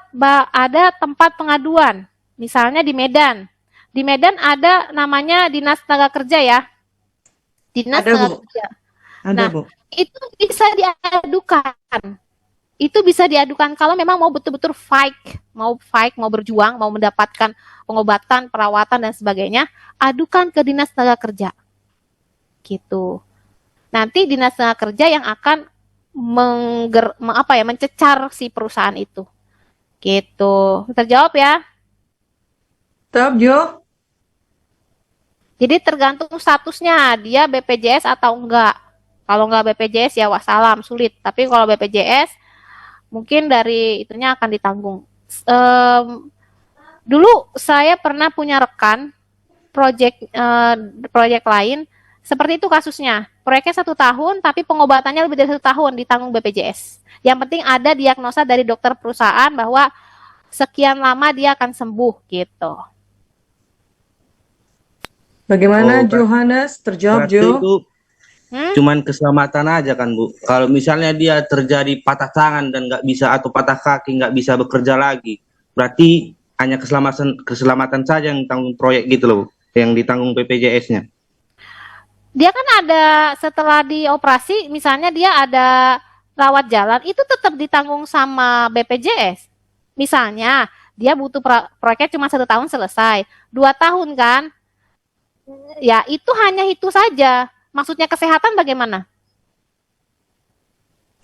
tempat pengaduan. Misalnya di Medan. Di Medan ada namanya Dinas Tenaga Kerja ya. Dinas Tenaga Kerja. Ada, Bu. Itu bisa diadukan. Itu bisa diadukan kalau memang mau betul-betul mau berjuang, mau mendapatkan pengobatan, perawatan dan sebagainya, adukan ke Dinas Tenaga Kerja. Gitu. Nanti Dinas Tenaga Kerja yang akan mencecar si perusahaan itu. Gitu. Terjawab ya? Tetap, Jo. Jadi tergantung statusnya, dia BPJS atau enggak. Kalau enggak BPJS ya wassalam, sulit. Tapi kalau BPJS mungkin dari itunya akan ditanggung. Dulu saya pernah punya rekan proyek lain seperti itu kasusnya. Proyeknya 1 tahun tapi pengobatannya lebih dari 1 tahun ditanggung BPJS. Yang penting ada diagnosa dari dokter perusahaan bahwa sekian lama dia akan sembuh gitu. Bagaimana Johannes? Terjawab, Berarti Jo? itu cuman keselamatan aja kan, Bu. Kalau misalnya dia terjadi patah tangan dan nggak bisa, atau patah kaki nggak bisa bekerja lagi, berarti hanya keselamatan saja yang ditanggung proyek gitu loh, yang ditanggung BPJS-nya. Dia kan ada setelah dioperasi, misalnya dia ada rawat jalan, itu tetap ditanggung sama BPJS. Misalnya dia butuh proyeknya cuma 1 tahun selesai, 2 tahun kan? Ya itu hanya itu saja. Maksudnya kesehatan bagaimana?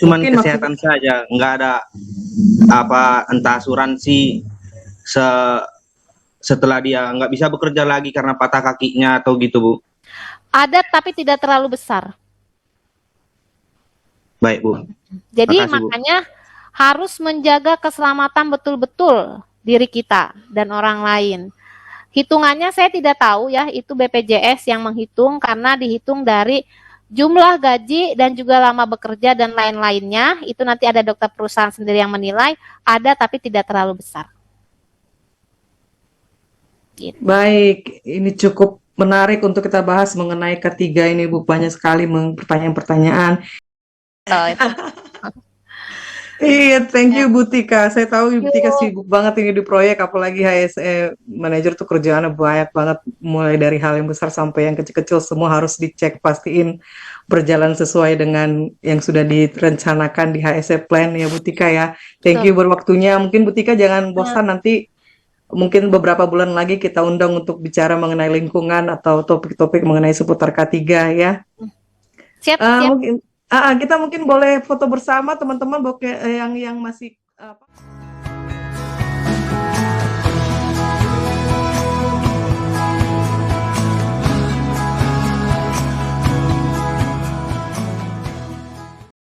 Cuman Mungkin kesehatan saja, nggak ada apa entah asuransi setelah dia nggak bisa bekerja lagi karena patah kakinya atau gitu, Bu. Ada tapi tidak terlalu besar. Baik, Bu. Jadi Makasih, Bu. makanya harus menjaga keselamatan betul-betul diri kita dan orang lain. Hitungannya saya tidak tahu ya, itu BPJS yang menghitung karena dihitung dari jumlah gaji dan juga lama bekerja dan lain-lainnya. Itu nanti ada dokter perusahaan sendiri yang menilai, ada tapi tidak terlalu besar. Gitu. baik, ini cukup menarik untuk kita bahas mengenai ketiga ini, Bu. Banyak sekali pertanyaan-pertanyaan. Oh, itu. Iya, thank you Bu Tika. Saya tahu Bu Tika sibuk banget ini di proyek, apalagi HSE manajer tuh kerjaannya banyak banget, mulai dari hal yang besar sampai yang kecil-kecil semua harus dicek, pastiin berjalan sesuai dengan yang sudah direncanakan di HSE Plan ya Bu Tika ya. Thank you berwaktunya. Mungkin Bu Tika jangan bosan, nanti mungkin beberapa bulan lagi kita undang untuk bicara mengenai lingkungan atau topik-topik mengenai seputar K3 ya. Siap, siap. Mungkin kita mungkin boleh foto bersama teman-teman yang masih